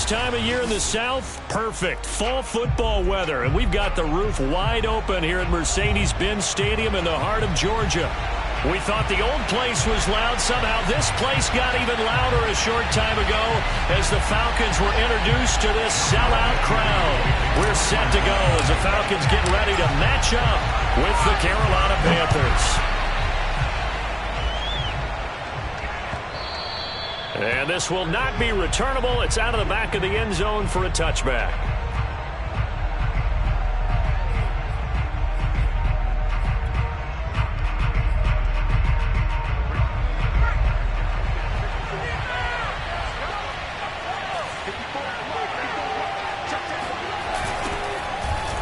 This time of year in the South, perfect. Fall football weather, and we've got the roof wide open here at Mercedes-Benz Stadium in the heart of Georgia. We thought the old place was loud. Somehow this place got even louder a short time ago as the Falcons were introduced to this sellout crowd. We're set to go as the Falcons get ready to match up with the Carolina Panthers. And this will not be returnable. It's out of the back of the end zone for a touchback.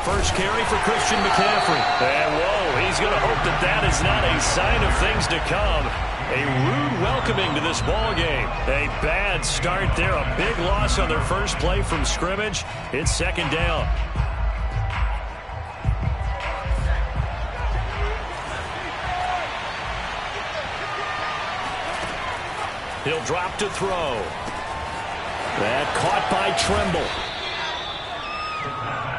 First carry for Christian McCaffrey. And whoa, he's going to hope that that is not a sign of things to come. A rude welcoming to this ball game. A bad start there. A big loss on their first play from scrimmage. It's second down. He'll drop to throw. That caught by Tremble.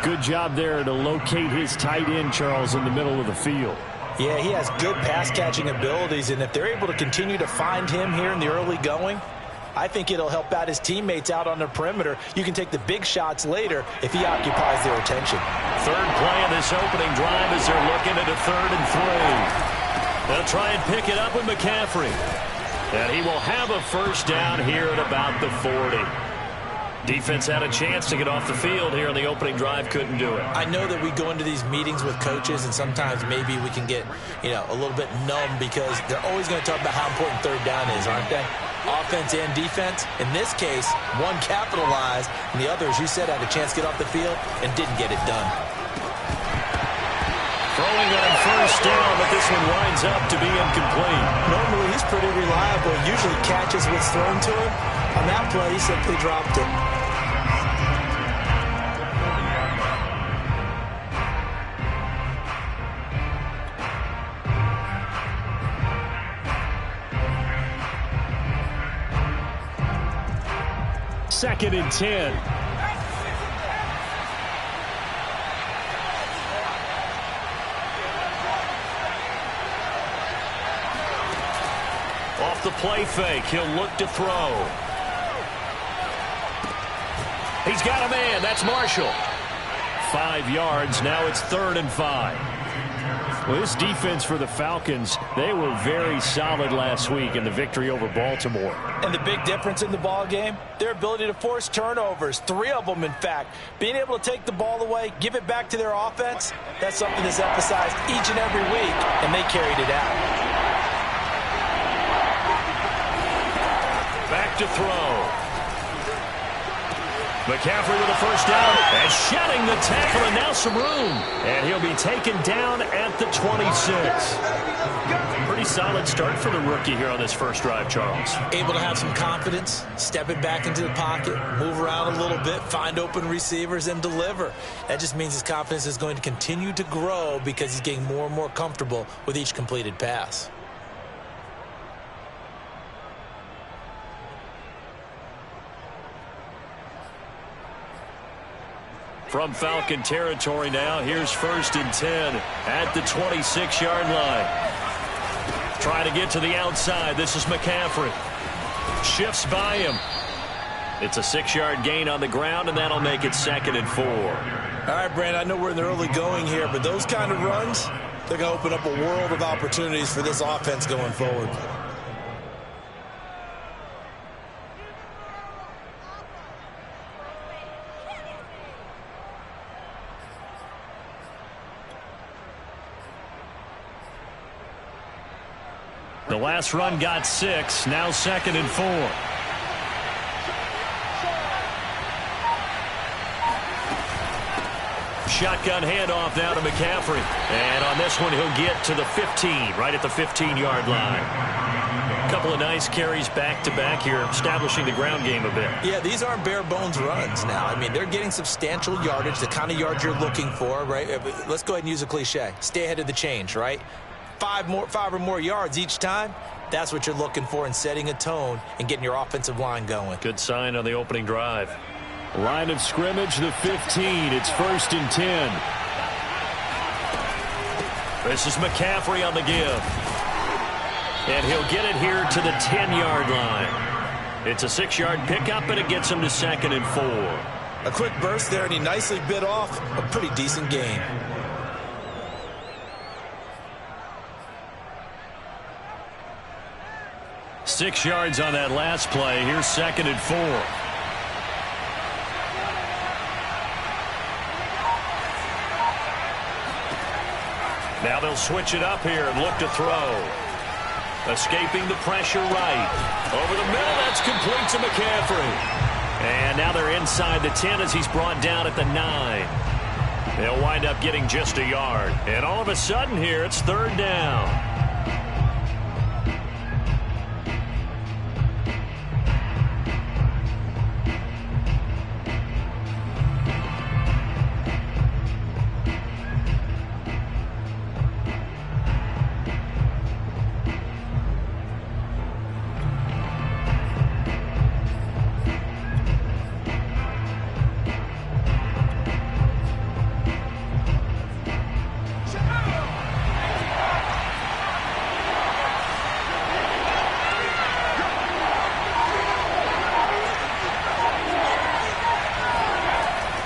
Good job there to locate his tight end, Charles, in the middle of the field. Yeah, he has good pass-catching abilities, and if they're able to continue to find him here in the early going, I think it'll help out his teammates out on the perimeter. You can take the big shots later if he occupies their attention. Third play of this opening drive as they're looking at a 3rd and 3. They'll try and pick it up with McCaffrey. And he will have a first down here at about the 40. Defense had a chance to get off the field here in the opening drive, couldn't do it. I know that we go into these meetings with coaches, and sometimes maybe we can get, a little bit numb because they're always going to talk about how important third down is, aren't they? Offense and defense. In this case, one capitalized, and the other, as you said, had a chance to get off the field and didn't get it done. Throwing on first down, but this one winds up to be incomplete. Normally, he's pretty reliable. Usually catches what's thrown to him. On that play, he simply dropped it. Second and 10. Off the play fake, he'll look to throw. He's got a man. That's Marshall. 5 yards. Now it's 3rd and 5. Well, this defense for the Falcons, they were very solid last week in the victory over Baltimore. And the big difference in the ball game, their ability to force turnovers, 3 of them, in fact. Being able to take the ball away, give it back to their offense, that's something that's emphasized each and every week, and they carried it out. Back to throw. McCaffrey with a first down and shedding the tackle, and now some room. And he'll be taken down at the 26. Pretty solid start for the rookie here on this first drive, Charles. Able to have some confidence, stepping back into the pocket, move around a little bit, find open receivers, and deliver. That just means his confidence is going to continue to grow because he's getting more and more comfortable with each completed pass. From Falcon territory now, here's 1st and 10 at the 26-yard line. Trying to get to the outside. This is McCaffrey. Shifts by him. It's a 6-yard gain on the ground, and that'll make it 2nd and 4. All right, Brand, I know we're in the early going here, but those kind of runs, they're going to open up a world of opportunities for this offense going forward. The last run got 6, now 2nd and 4. Shotgun handoff now to McCaffrey. And on this one, he'll get to the 15, right at the 15-yard line. A couple of nice carries back-to-back here, establishing the ground game a bit. Yeah, these aren't bare-bones runs now. I mean, they're getting substantial yardage, the kind of yards you're looking for, right? Let's go ahead and use a cliche. Stay ahead of the change, right? 5 or more yards each time, that's what you're looking for in setting a tone and getting your offensive line going. Good sign on the opening drive. Line of scrimmage, the 15. It's 1st and 10. This is McCaffrey on the give. And he'll get it here to the 10-yard line. It's a 6-yard pickup, and it gets him to 2nd and 4. A quick burst there, and he nicely bit off a pretty decent gain. Six yards on that last play. Here's 2nd and 4. Now they'll switch it up here and look to throw. Escaping the pressure right. Over the middle, that's complete to McCaffrey. And now they're inside the 10 as he's brought down at the 9. They'll wind up getting just a yard. And all of a sudden here, it's 3rd down.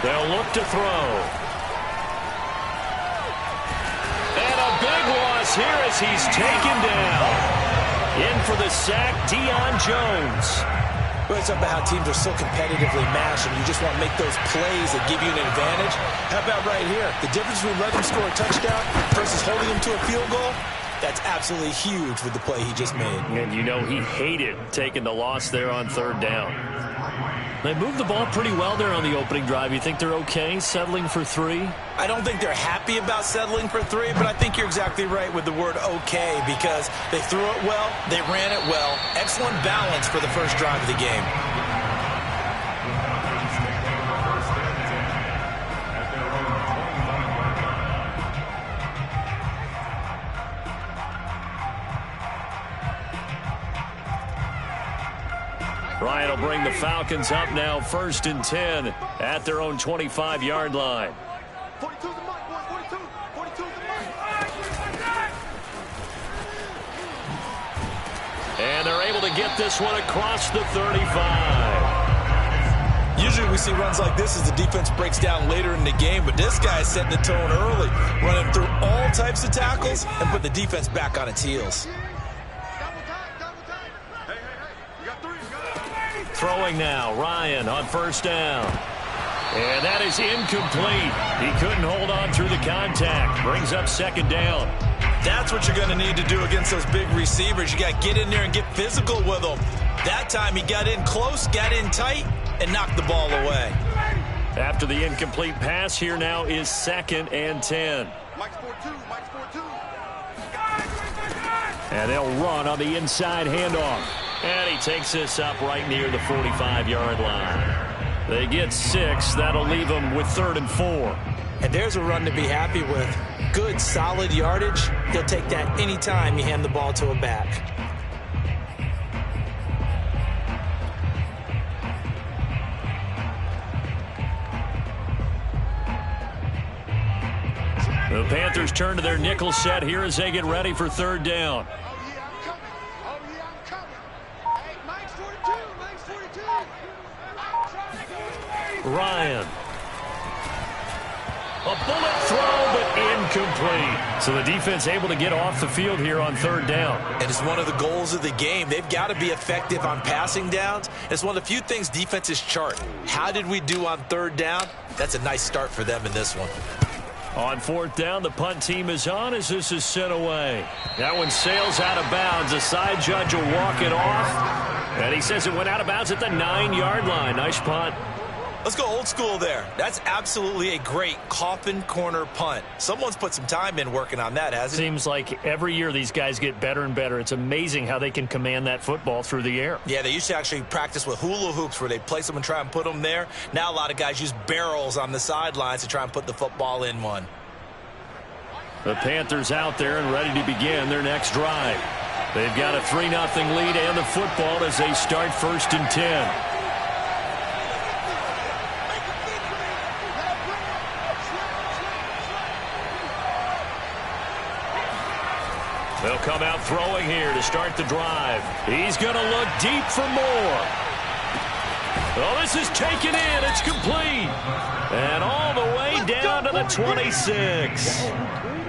They'll look to throw. And a big loss here as he's taken down. In for the sack, Deion Jones. Well, it's about how teams are so competitively matched, and you just want to make those plays that give you an advantage. How about right here? The difference between letting them score a touchdown versus holding them to a field goal, that's absolutely huge with the play he just made. And you know he hated taking the loss there on 3rd down. They moved the ball pretty well there on the opening drive. You think they're okay settling for 3? I don't think they're happy about settling for 3, but I think you're exactly right with the word okay, because they threw it well, they ran it well. Excellent balance for the first drive of the game. Ryan will bring the Falcons up now 1st and 10 at their own 25-yard line. 42's the mark, boys. 42. 42's the mark. And they're able to get this one across the 35. Usually we see runs like this as the defense breaks down later in the game, but this guy is setting the tone early, running through all types of tackles and put the defense back on its heels. Throwing now, Ryan on 1st down. And that is incomplete. He couldn't hold on through the contact. Brings up 2nd down. That's what you're going to need to do against those big receivers. You got to get in there and get physical with them. That time he got in close, got in tight, and knocked the ball away. After the incomplete pass, here now is 2nd and 10. Mike's 4-2. Mike's 4-2. And they'll run on the inside handoff. And he takes this up right near the 45-yard line. They get 6. That'll leave them with 3rd and 4. And there's a run to be happy with. Good, solid yardage. He'll take that anytime you hand the ball to a back. The Panthers turn to their nickel set here as they get ready for 3rd down. Ryan. A bullet throw, but incomplete. So the defense able to get off the field here on 3rd down. And it's one of the goals of the game. They've got to be effective on passing downs. It's one of the few things defenses chart. How did we do on 3rd down? That's a nice start for them in this one. On 4th down, the punt team is on as this is sent away. That one sails out of bounds. The side judge will walk it off. And he says it went out of bounds at the 9-yard line. Nice punt. Let's go old school there. That's absolutely a great coffin corner punt. Someone's put some time in working on that, hasn't it? Seems like every year these guys get better and better. It's amazing how they can command that football through the air. Yeah, they used to actually practice with hula hoops where they place them and try and put them there. Now a lot of guys use barrels on the sidelines to try and put the football in one. The Panthers out there and ready to begin their next drive. They've got a 3-0 lead and the football as they start 1st and 10. They'll come out throwing here to start the drive. He's going to look deep for more. Oh, this is taken in. It's complete. And all the way down to the 26.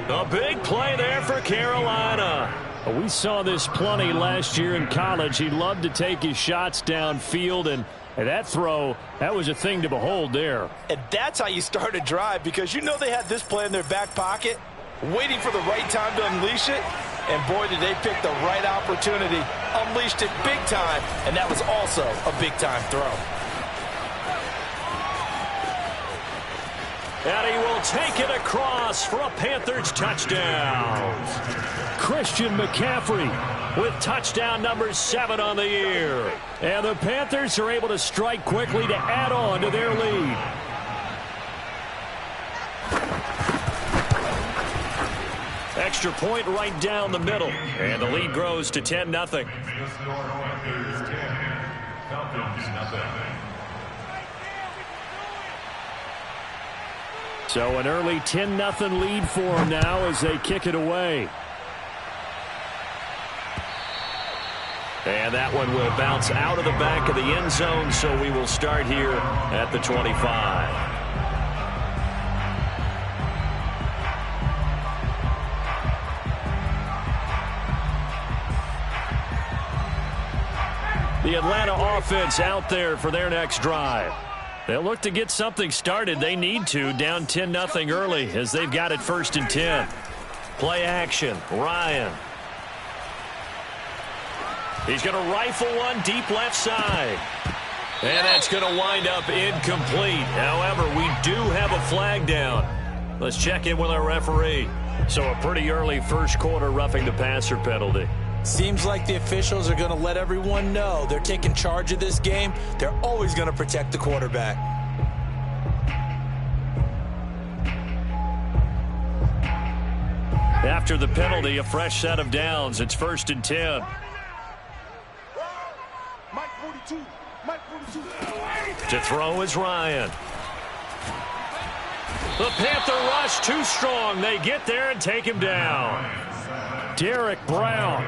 A big play there for Carolina. We saw this plenty last year in college. He loved to take his shots downfield, and that throw, that was a thing to behold there. And that's how you start a drive, because you know they had this play in their back pocket, waiting for the right time to unleash it. And boy, did they pick the right opportunity. Unleashed it big time, and that was also a big-time throw. And he will take it across for a Panthers touchdown. Christian McCaffrey with touchdown number 7 on the year. And the Panthers are able to strike quickly to add on to their lead. Extra point right down the middle. And the lead grows to 10-0. Falcons, nothing. So an early 10-0 lead for them now as they kick it away. And that one will bounce out of the back of the end zone, so we will start here at the 25. The Atlanta offense out there for their next drive. They'll look to get something started. They need to, down 10-0 early as they've got it 1st and 10. Play action, Ryan. He's going to rifle one deep left side. And that's going to wind up incomplete. However, we do have a flag down. Let's check in with our referee. So a pretty early first quarter roughing the passer penalty. Seems like the officials are going to let everyone know they're taking charge of this game. They're always going to protect the quarterback. After the penalty, a fresh set of downs. It's 1st and 10. To throw is Ryan. The Panther rush too strong. They get there and take him down. Derek Brown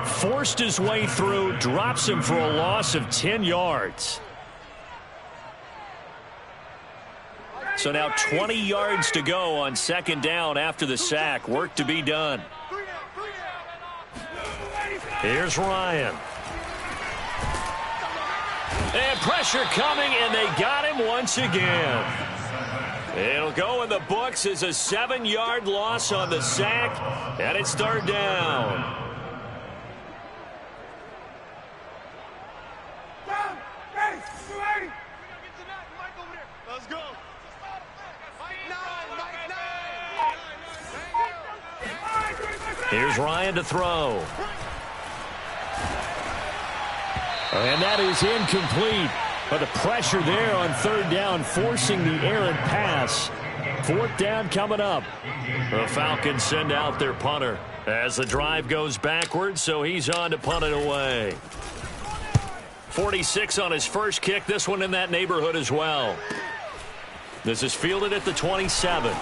forced his way through, drops him for a loss of 10 yards. So now 20 yards to go on 2nd down after the sack. Work to be done. Here's Ryan. And pressure coming, and they got him once again. It'll go in the books as a 7-yard loss on the sack, and it's 3rd down. Let's go. Here's Ryan to throw. And that is incomplete. But the pressure there on 3rd down, forcing the errant pass. 4th down coming up. The Falcons send out their punter as the drive goes backwards, so he's on to punt it away. 46 on his first kick. This one in that neighborhood as well. This is fielded at the 27.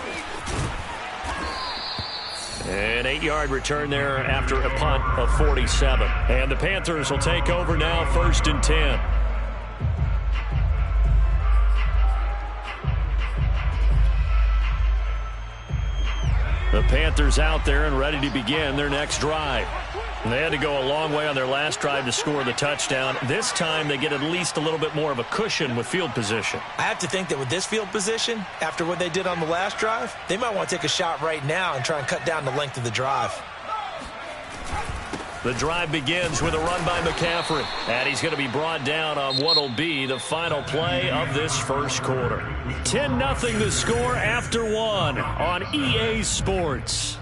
An 8-yard return there after a punt of 47. And the Panthers will take over now, 1st and 10. The Panthers out there and ready to begin their next drive. And they had to go a long way on their last drive to score the touchdown. This time they get at least a little bit more of a cushion with field position. I have to think that with this field position, after what they did on the last drive, they might want to take a shot right now and try and cut down the length of the drive. The drive begins with a run by McCaffrey. And he's going to be brought down on what will be the final play of this first quarter. 10-0 the score after 1 on EA Sports.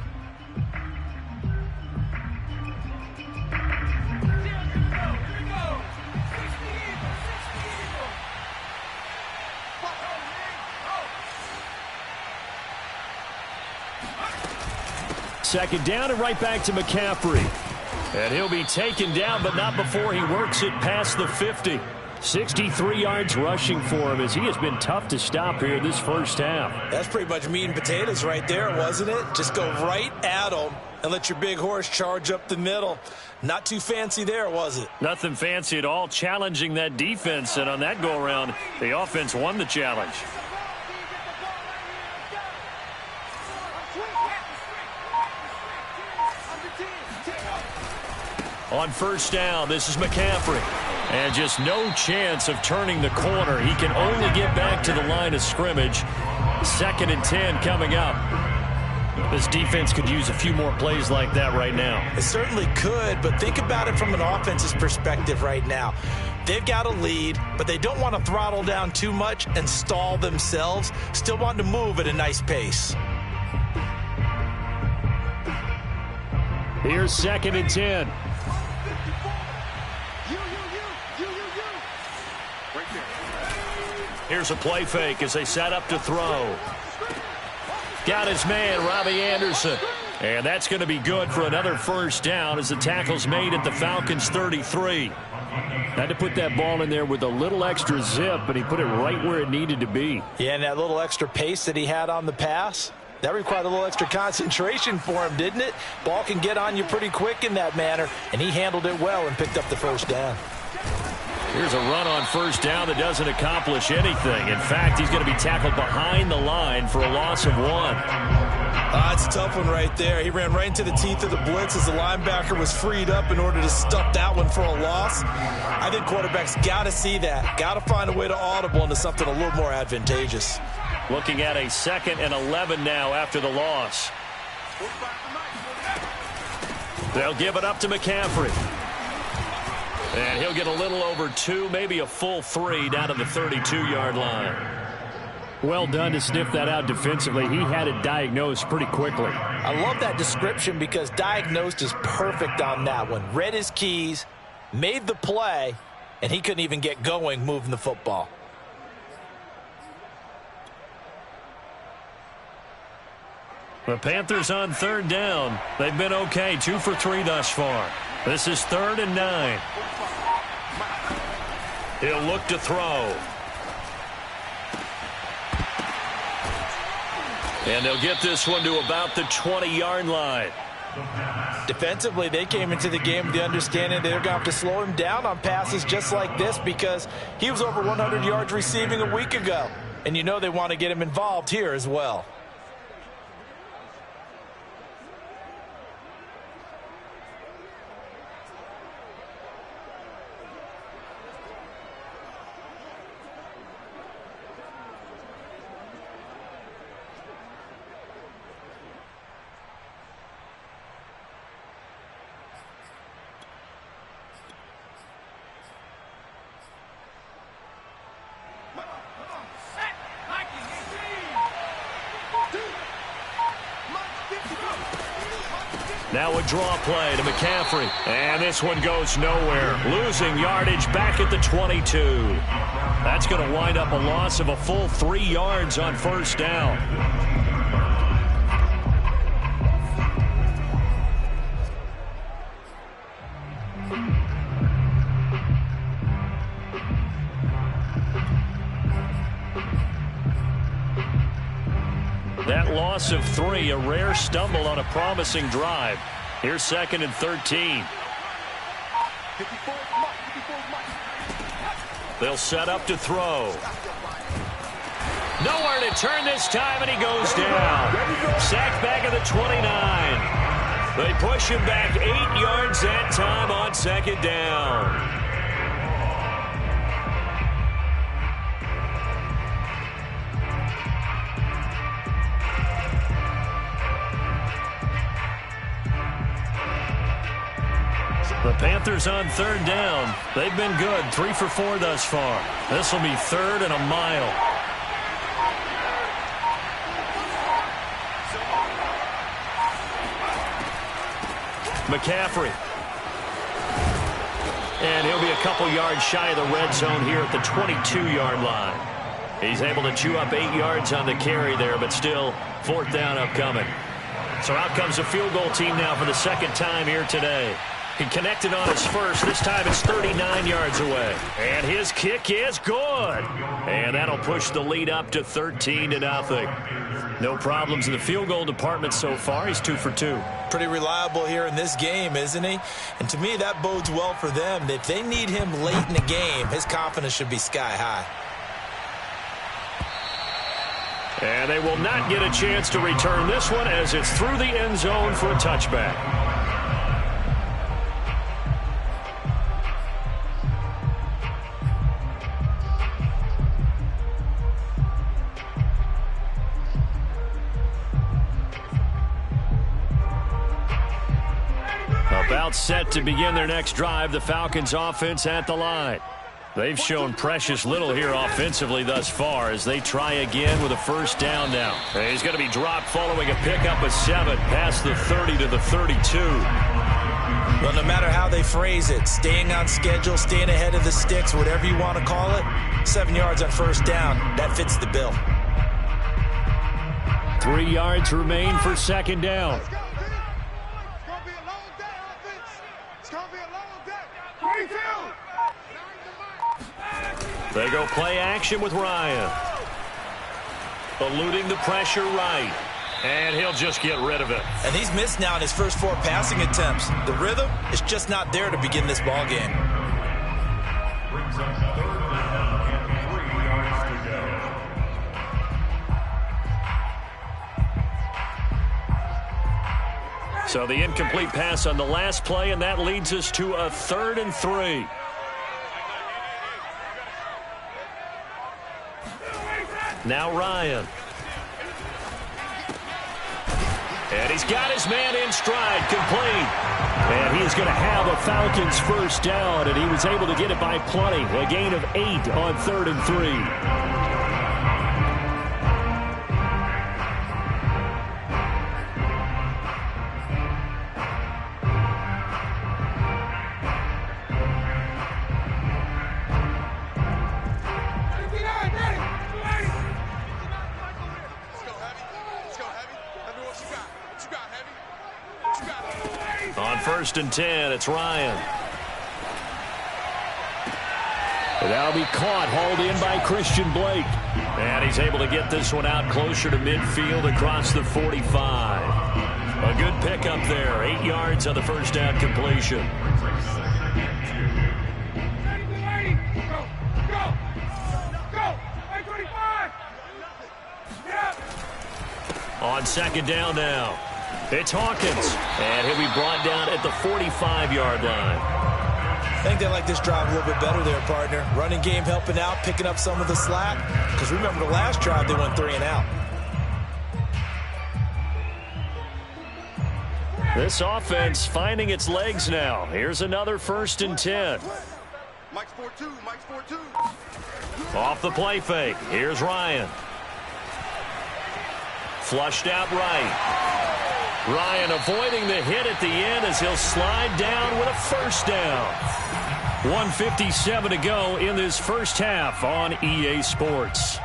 Second down and right back to McCaffrey. And he'll be taken down, but not before he works it past the 50. 63 yards rushing for him as he has been tough to stop here this first half. That's pretty much meat and potatoes right there, wasn't it? Just go right at him and let your big horse charge up the middle. Not too fancy there, was it? Nothing fancy at all, challenging that defense, and on that go-around, the offense won the challenge. On first down, this is McCaffrey. And just no chance of turning the corner. He can only get back to the line of scrimmage. 2nd and 10 coming up. This defense could use a few more plays like that right now. It certainly could, but think about it from an offense's perspective right now. They've got a lead, but they don't want to throttle down too much and stall themselves. Still want to move at a nice pace. Here's 2nd and 10. Here's a play fake as they set up to throw. Got his man, Robbie Anderson. And that's going to be good for another first down as the tackle's made at the Falcons' 33. Had to put that ball in there with a little extra zip, but he put it right where it needed to be. Yeah, and that little extra pace that he had on the pass, that required a little extra concentration for him, didn't it? Ball can get on you pretty quick in that manner, and he handled it well and picked up the first down. Here's a run on first down that doesn't accomplish anything. In fact, he's going to be tackled behind the line for a loss of 1. That's a tough one right there. He ran right into the teeth of the blitz as the linebacker was freed up in order to stuff that one for a loss. I think quarterbacks got to see that. Got to find a way to audible into something a little more advantageous. Looking at a 2nd and 11 now after the loss. They'll give it up to McCaffrey. And he'll get a little over 2, maybe a full 3 down to the 32-yard line. Well done to sniff that out defensively. He had it diagnosed pretty quickly. I love that description because diagnosed is perfect on that one. Read his keys, made the play, and he couldn't even get going moving the football. The Panthers on 3rd down. They've been okay, 2 for 3 thus far. This is 3rd and 9. He'll look to throw. And they'll get this one to about the 20-yard line. Defensively, they came into the game with the understanding they're going to have to slow him down on passes just like this because he was over 100 yards receiving a week ago. And you know they want to get him involved here as well. Now a draw play to McCaffrey. And this one goes nowhere. Losing yardage back at the 22. That's going to wind up a loss of a full 3 yards on first down. That loss of 3, a rare stumble on a promising drive. Here's 2nd and 13. They'll set up to throw. Nowhere to turn this time, and he goes down. Sacked back at the 29. They push him back 8 yards that time on 2nd down. The Panthers on 3rd down. They've been good, 3 for 4 thus far. This will be 3rd and a mile. McCaffrey. And he'll be a couple yards shy of the red zone here at the 22-yard line. He's able to chew up 8 yards on the carry there, but still 4th down upcoming. So out comes a field goal team now for the 2nd time here today. He connected on his first. This time it's 39 yards away. And his kick is good. And that'll push the lead up to 13-0. No problems in the field goal department so far. He's 2 for 2. Pretty reliable here in this game, isn't he? And to me, that bodes well for them. If they need him late in the game, his confidence should be sky high. And they will not get a chance to return this one as it's through the end zone for a touchback. About set to begin their next drive, the Falcons offense at the line. They've shown precious little here offensively thus far as they try again with a first down now. And he's going to be dropped following a pickup of 7 past the 30 to the 32. Well, no matter how they phrase it, staying on schedule, staying ahead of the sticks, whatever you want to call it, 7 yards on first down, that fits the bill. 3 yards remain for second down. They go play action with Ryan. Eluding the pressure right. And he'll just get rid of it. And he's missed now in his first 4 passing attempts. The rhythm is just not there to begin this ball game. So the incomplete pass on the last play, and that leads us to a 3rd and 3. Now Ryan. And he's got his man in stride, complete. And he's going to have a Falcons first down, and he was able to get it by plenty. A gain of 8 on 3rd and 3. On 1st and 10, it's Ryan. And that'll be caught, hauled in by Christian Blake. And he's able to get this one out closer to midfield across the 45. A good pickup there, 8 yards on the first down completion. On second down now, it's Hawkins, and he'll be brought down at the 45-yard line. I think they like this drive a little bit better there, partner. Running game helping out, picking up some of the slack. Because remember the last drive, they went 3 and out. This offense finding its legs now. Here's another 1st and 10. Mike's 4-2, Mike's 4-2. Off the play fake, here's Ryan. Flushed out right. Ryan avoiding the hit at the end as he'll slide down with a first down. 1:57 to go in this first half on EA Sports.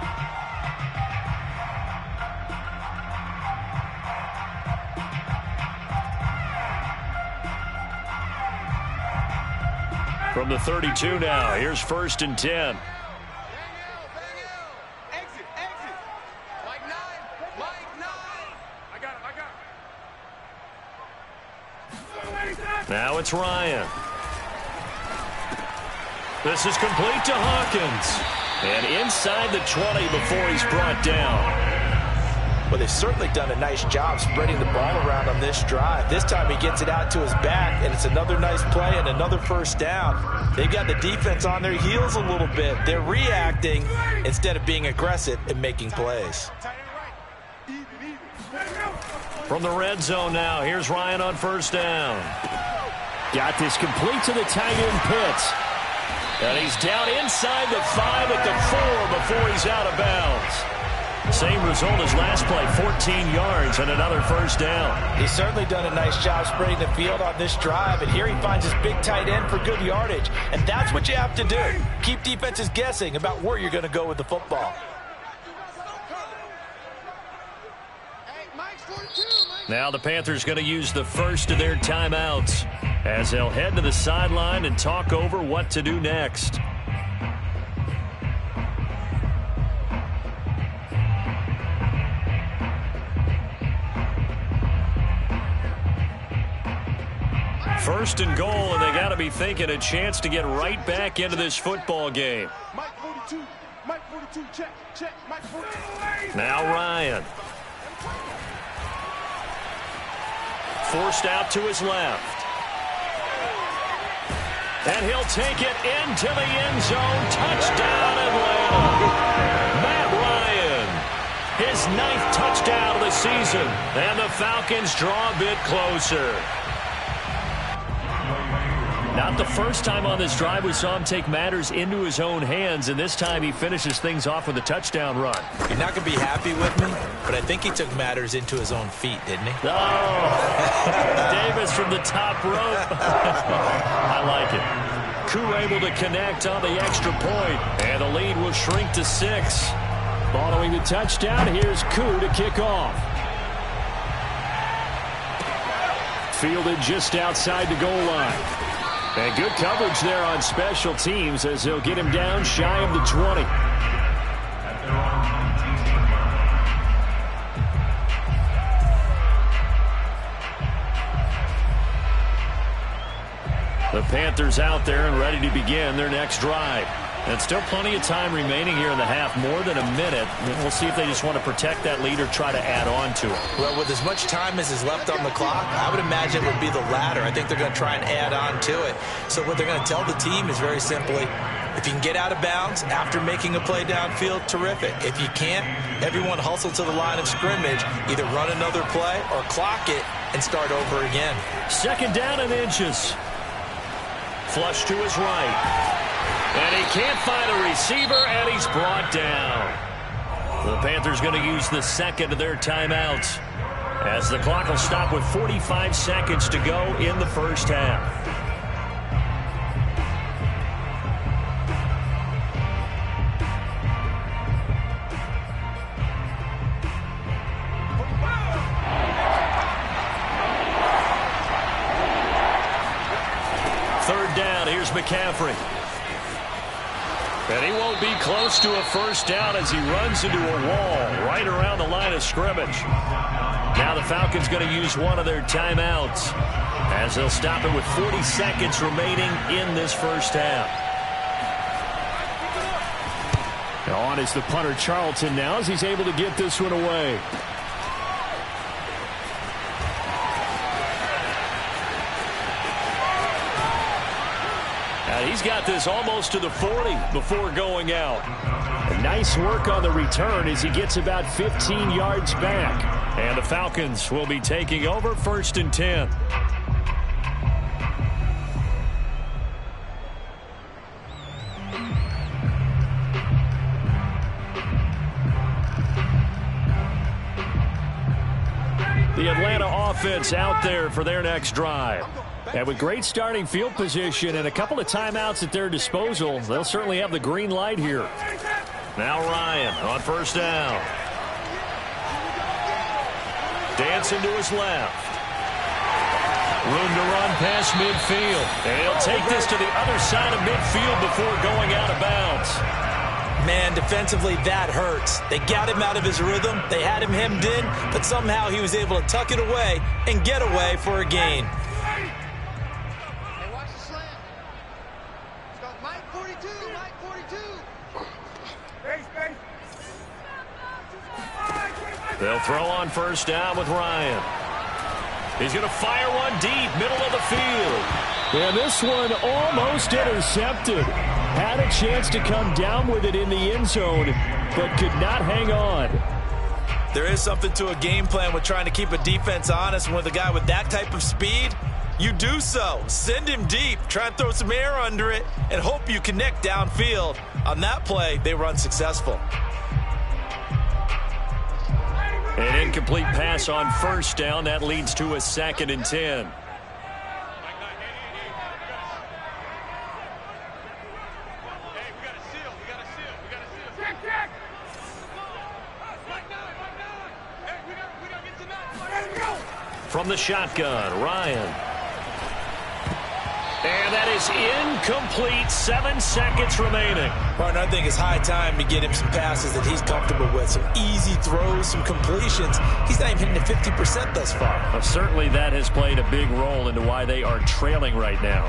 From the 32 now, here's 1st and 10. Now it's Ryan. This is complete to Hawkins. And inside the 20 before he's brought down. Well, they've certainly done a nice job spreading the ball around on this drive. This time he gets it out to his back, and it's another nice play and another first down. They've got the defense on their heels a little bit. They're reacting instead of being aggressive and making plays. From the red zone now, here's Ryan on first down. Got this complete to the tight end Pitts. And he's down inside the 5 at the 4 before he's out of bounds. Same result as last play, 14 yards and another first down. He's certainly done a nice job spreading the field on this drive, and here he finds his big tight end for good yardage. And that's what you have to do. Keep defenses guessing about where you're going to go with the football. Now the Panthers going to use the first of their timeouts as they'll head to the sideline and talk over what to do next. First and goal, and they got to be thinking a chance to get right back into this football game. Mike 42. Mike 42. Check. Check. Mike 42. Now Ryan. Forced out to his left. And he'll take it into the end zone. Touchdown, Atlanta. Matt Ryan. His 9th touchdown of the season. And the Falcons draw a bit closer. Not the first time on this drive we saw him take matters into his own hands, and this time he finishes things off with a touchdown run. You're not going to be happy with me, but I think he took matters into his own feet, didn't he? Oh, Davis from the top rope. I like it. Koo able to connect on the extra point, and the lead will shrink to 6. Following the touchdown, here's Koo to kick off. Fielded just outside the goal line. And good coverage there on special teams as they'll get him down shy of the 20. The Panthers out there and ready to begin their next drive. And still plenty of time remaining here in the half, more than a minute. We'll see if they just want to protect that lead or try to add on to it. Well, with as much time as is left on the clock, I would imagine it would be the latter. I think they're going to try and add on to it. So what they're going to tell the team is very simply, if you can get out of bounds after making a play downfield, terrific. If you can't, everyone hustle to the line of scrimmage, either run another play or clock it and start over again. Second down and inches. Flush to his right. And he can't find a receiver, and he's brought down. The Panthers going to use the second of their timeouts as the clock will stop with 45 seconds to go in the first half. Third down, here's McCaffrey. And he won't be close to a first down as he runs into a wall right around the line of scrimmage. Now the Falcons going to use one of their timeouts as they'll stop it with 40 seconds remaining in this first half. On is the punter Charlton now as he's able to get this one away. He's got this almost to the 40 before going out. And nice work on the return as he gets about 15 yards back. And the Falcons will be taking over 1st and 10. The Atlanta offense out there for their next drive. And with great starting field position and a couple of timeouts at their disposal, they'll certainly have the green light here. Now Ryan on first down. Dancing to his left. Room to run past midfield. And he'll take this to the other side of midfield before going out of bounds. Man, defensively, that hurts. They got him out of his rhythm. They had him hemmed in, but somehow he was able to tuck it away and get away for a gain. They'll throw on first down with Ryan. He's going to fire one deep, middle of the field. And this one almost intercepted. Had a chance to come down with it in the end zone, but could not hang on. There is something to a game plan with trying to keep a defense honest. And with a guy with that type of speed, you do so. Send him deep, try and throw some air under it, and hope you connect downfield. On that play, they run successful. An incomplete pass on first down. That leads to a 2nd and 10. From the shotgun, Ryan. And that is incomplete. 7 seconds remaining. Martin, I think it's high time to get him some passes that he's comfortable with. Some easy throws, some completions. He's not even hitting the 50% thus far. Well, certainly that has played a big role into why they are trailing right now.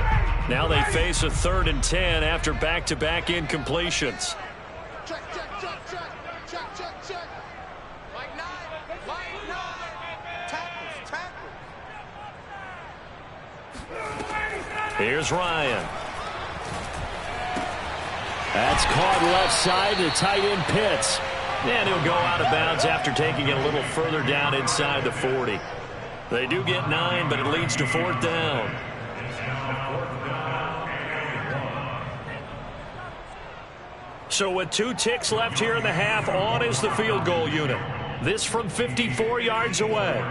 Now they face a 3rd and 10 after back-to-back incompletions. Check, check, check, check. Check, check, check. Like nine. Like nine. Tackles, tackles. Here's Ryan. That's caught left side. The tight end Pitts. And he'll go out of bounds after taking it a little further down inside the 40. They do get 9, but it leads to 4th down. So with 2 ticks left here in the half, on is the field goal unit. This from 54 yards away.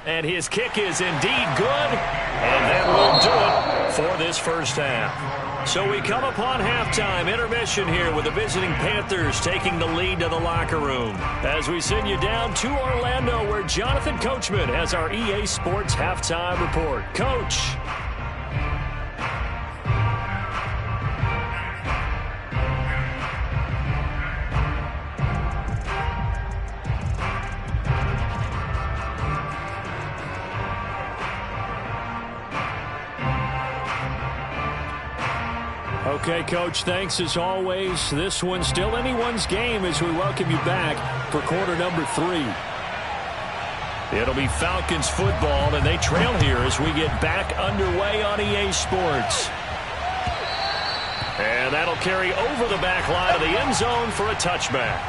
And his kick is indeed good. And that will do it for this first half. So we come upon halftime intermission here with the visiting Panthers taking the lead to the locker room. As we send you down to Orlando where Jonathan Coachman has our EA Sports halftime report. Coach. Okay, Coach, thanks as always. This one's still anyone's game as we welcome you back for quarter number 3. It'll be Falcons football, and they trail here as we get back underway on EA Sports. And that'll carry over the back line of the end zone for a touchback.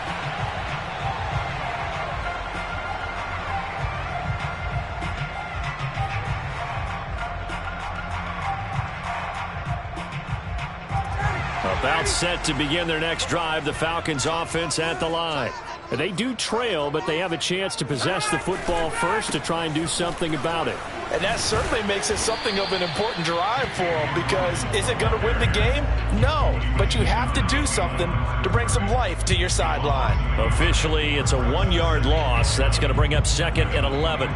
About set to begin their next drive, the Falcons offense at the line. They do trail, but they have a chance to possess the football first to try and do something about it. And that certainly makes it something of an important drive for them, because is it going to win the game? No, but you have to do something to bring some life to your sideline. Officially, it's a 1-yard loss. That's going to bring up 2nd and 11.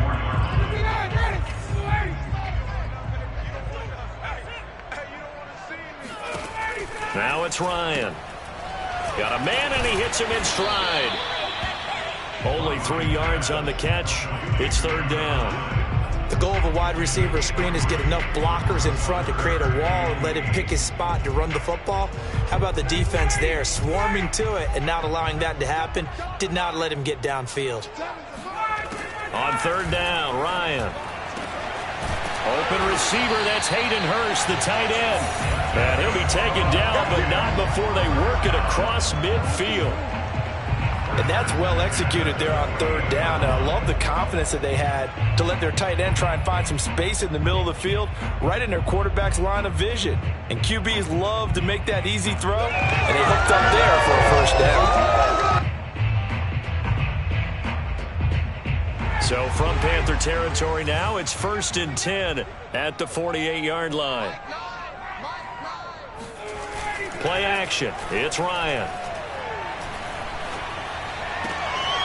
Now it's Ryan. Got a man, and he hits him in stride. Only 3 yards on the catch. It's 3rd down. The goal of a wide receiver screen is get enough blockers in front to create a wall and let him pick his spot to run the football. How about the defense there, swarming to it and not allowing that to happen? Did not let him get downfield. On 3rd down, Ryan. Open receiver, that's Hayden Hurst, the tight end. And he'll be taken down, but not before they work it across midfield. And that's well executed there on 3rd down. And I love the confidence that they had to let their tight end try and find some space in the middle of the field, right in their quarterback's line of vision. And QBs love to make that easy throw, and they hooked up there for a 1st down. So from Panther territory now, it's 1st and 10 at the 48-yard line. Play action. It's Ryan.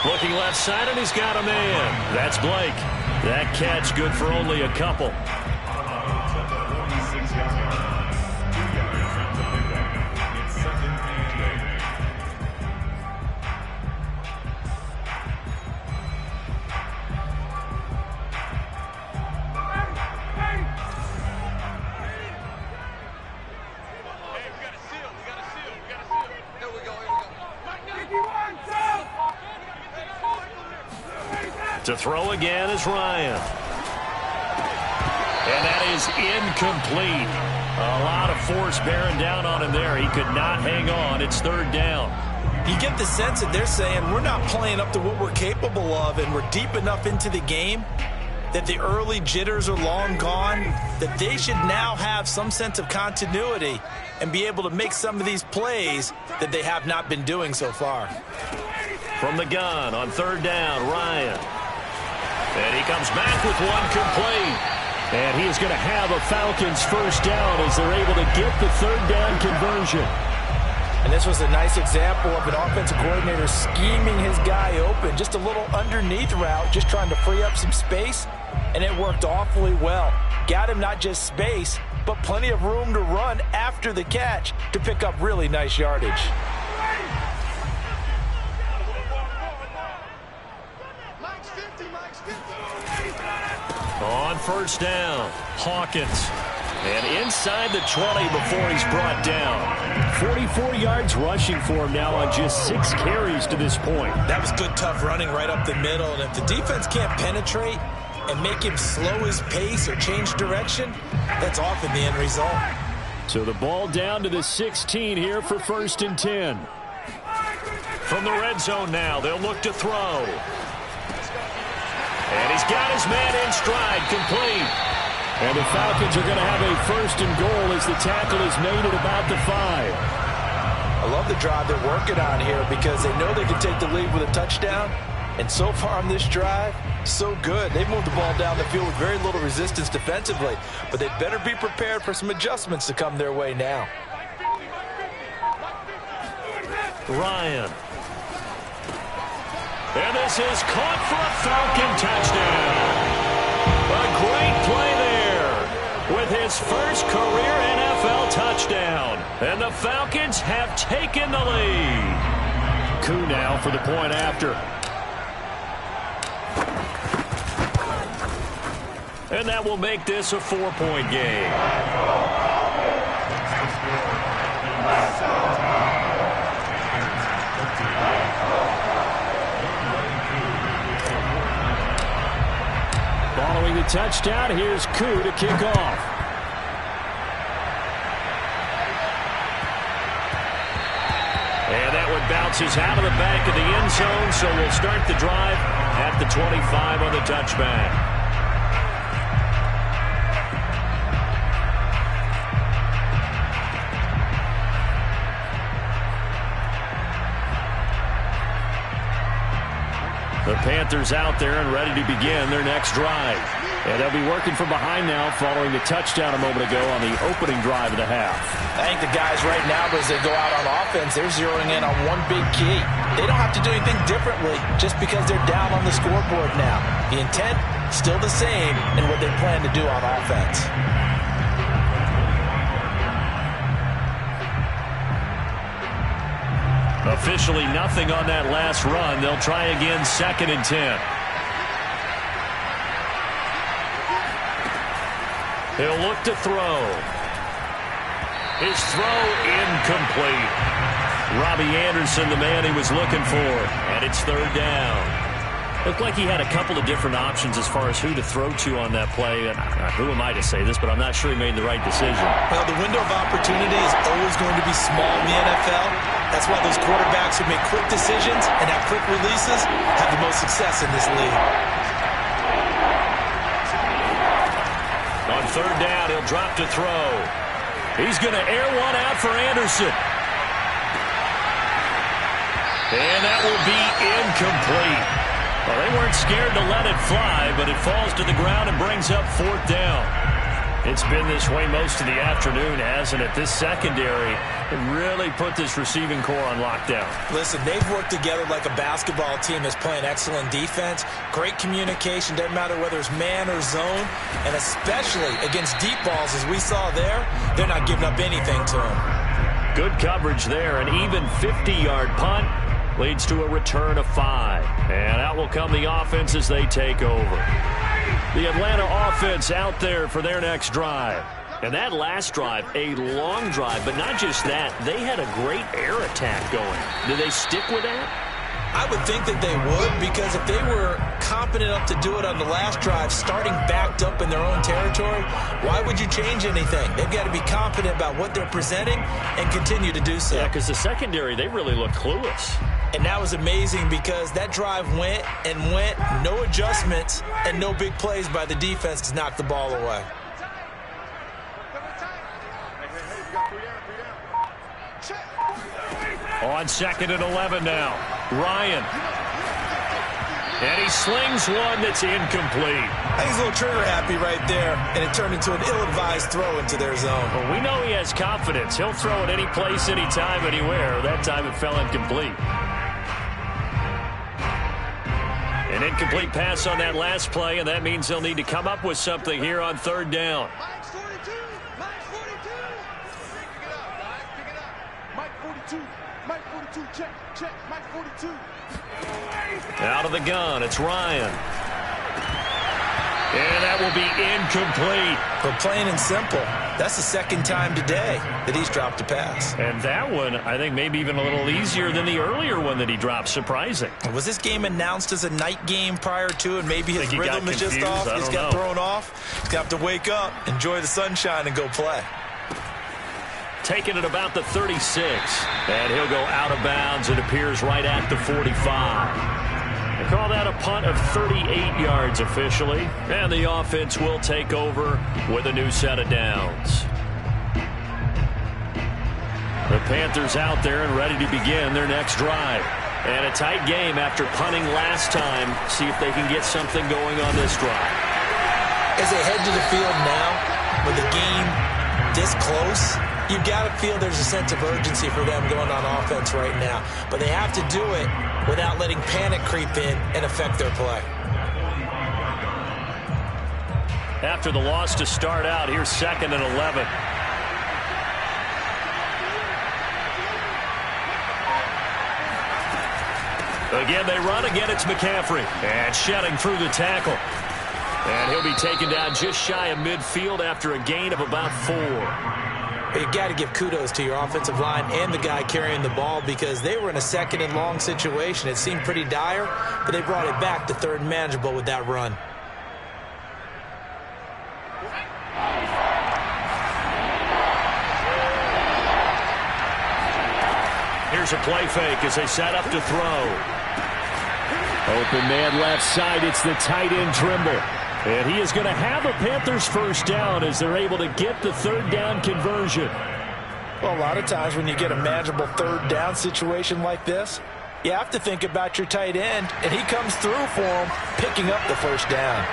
Looking left side, and he's got a man. That's Blake. That catch good for only a couple. To throw again is Ryan. And that is incomplete. A lot of force bearing down on him there. He could not hang on. It's 3rd down. You get the sense that they're saying we're not playing up to what we're capable of, and we're deep enough into the game that the early jitters are long gone, that they should now have some sense of continuity and be able to make some of these plays that they have not been doing so far. From the gun on 3rd down, Ryan. And he comes back with one complete. And he is going to have a Falcons 1st down as they're able to get the 3rd down conversion. And this was a nice example of an offensive coordinator scheming his guy open. Just a little underneath route, just trying to free up some space, and it worked awfully well. Got him not just space, but plenty of room to run after the catch to pick up really nice yardage. On first down, Hawkins. And inside the 20 before he's brought down. 44 yards rushing for him now on just 6 carries to this point. That was good, tough running right up the middle. And if the defense can't penetrate and make him slow his pace or change direction, that's often the end result. So the ball down to the 16 here for 1st and 10. From the red zone now, they'll look to throw. And he's got his man in stride, complete. And the Falcons are going to have a 1st and goal as the tackle is made at about the 5. I love the drive they're working on here because they know they can take the lead with a touchdown. And so far on this drive, so good. They've moved the ball down the field with very little resistance defensively. But they better be prepared for some adjustments to come their way now. Ryan. And this is caught for a Falcon touchdown. A great play there with his first career NFL touchdown. And the Falcons have taken the lead. Koo now for the point after. And that will make this a 4-point game. Following the touchdown, here's Koo to kick off. And that one bounces out of the back of the end zone, so we'll start the drive at the 25 on the touchback. The Panthers out there and ready to begin their next drive. And they'll be working from behind now following the touchdown a moment ago on the opening drive of the half. I think the guys right now, as they go out on offense, they're zeroing in on one big key. They don't have to do anything differently just because they're down on the scoreboard now. The intent, still the same in what they plan to do on offense. Officially nothing on that last run. They'll try again 2nd and 10. He'll look to throw. His throw incomplete. Robbie Anderson, the man he was looking for. And it's 3rd down. Looked like he had a couple of different options as far as who to throw to on that play. And who am I to say this, but I'm not sure he made the right decision. Well, the window of opportunity is always going to be small in the NFL. That's why those quarterbacks who make quick decisions and have quick releases have the most success in this league. On 3rd down, he'll drop to throw. He's going to air one out for Anderson. And that will be incomplete. Well, they weren't scared to let it fly, but it falls to the ground and brings up 4th down. It's been this way most of the afternoon, hasn't it? This secondary really put this receiving core on lockdown. Listen, they've worked together like a basketball team that's playing excellent defense. Great communication, doesn't matter whether it's man or zone. And especially against deep balls, as we saw there, they're not giving up anything to them. Good coverage there, an even 50-yard punt. Leads to a return of 5. And out will come the offense as they take over. The Atlanta offense out there for their next drive. And that last drive, a long drive, but not just that. They had a great air attack going. Do they stick with that? I would think that they would, because if they were competent enough to do it on the last drive, starting backed up in their own territory, why would you change anything? They've got to be confident about what they're presenting and continue to do so. Yeah, because the secondary, they really look clueless. And that was amazing because that drive went and went, no adjustments, and no big plays by the defense to knock the ball away. On 2nd and 11 now. Ryan. And he slings one that's incomplete. I think he's a little trigger happy right there, and it turned into an ill-advised throw into their zone. Well, we know he has confidence. He'll throw it any place, anytime, anywhere. That time it fell incomplete. An incomplete pass on that last play, and that means they'll need to come up with something here on third down. Mike's 42. Mike's 42. Pick it up, guys. Pick it up. Mike 42. Mike 42. Check. Mike 42. Out of the gun, it's Ryan. And that will be incomplete. But plain and simple, that's the second time today that he's dropped a pass. And that one, I think, maybe even a little easier than the earlier one that he dropped. Surprising. Was this game announced as a night game prior to, and maybe his rhythm is just off? He's got thrown off. He's got to wake up, enjoy the sunshine, and go play. Taking it about the 36. And he'll go out of bounds. It appears right at the 45. They call that a punt of 38 yards officially. And the offense will take over with a new set of downs. The Panthers out there and ready to begin their next drive. And a tight game after punting last time. See if they can get something going on this drive. As they head to the field now, with the game this close, you've got to feel there's a sense of urgency for them going on offense right now. But they have to do it without letting panic creep in and affect their play. After the loss to start out, here's 2nd and 11. Again, they run. Again, it's McCaffrey. And shedding through the tackle. And he'll be taken down just shy of midfield after a gain of about 4. You've got to give kudos to your offensive line and the guy carrying the ball, because they were in a 2nd and long situation. It seemed pretty dire, but they brought it back to 3rd and manageable with that run. Here's a play fake as they set up to throw. Open man left side. It's the tight end Trimble. And he is going to have a Panthers first down as they're able to get the 3rd down conversion. Well, a lot of times when you get a manageable 3rd down situation like this, you have to think about your tight end, and he comes through for him, picking up the first down.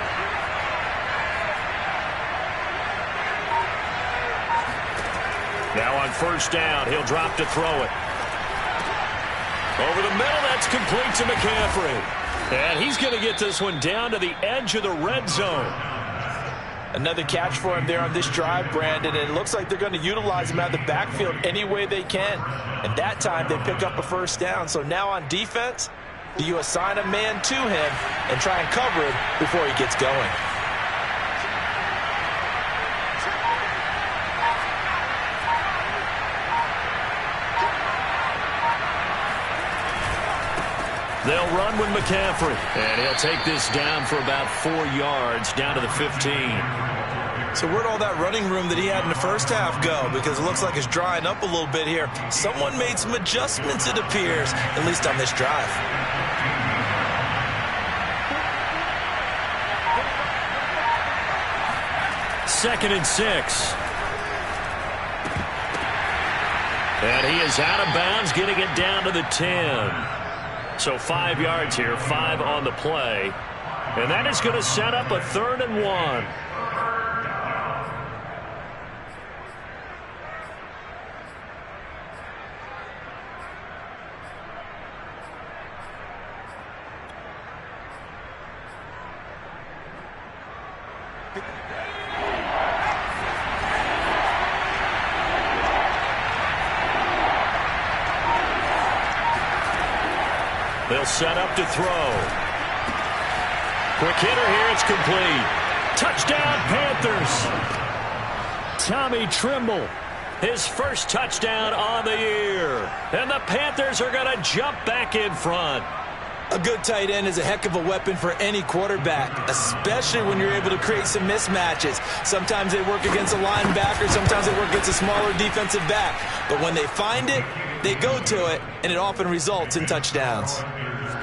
Now on first down, he'll drop to throw it. Over the middle, that's complete to McCaffrey. And he's going to get this one down to the edge of the red zone. Another catch for him there on this drive, Brandon, and it looks like they're going to utilize him out of the backfield any way they can. And that time they pick up a first down. So now on defense, do you assign a man to him and try and cover him before he gets going? They'll run with McCaffrey, and he'll take this down for about 4 yards, down to the 15. So where'd all that running room that he had in the first half go? Because it looks like it's drying up a little bit here. Someone made some adjustments, it appears, at least on this drive. Second and 6. And he is out of bounds, getting it down to the 10. So 5 yards here, 5 on the play. And that is going to set up a 3rd and 1. They'll set up to throw. Quick hitter here. It's complete. Touchdown, Panthers. Tommy Trimble, his first touchdown on the year. And the Panthers are going to jump back in front. A good tight end is a heck of a weapon for any quarterback, especially when you're able to create some mismatches. Sometimes they work against a linebacker. Sometimes they work against a smaller defensive back. But when they find it, they go to it, and it often results in touchdowns.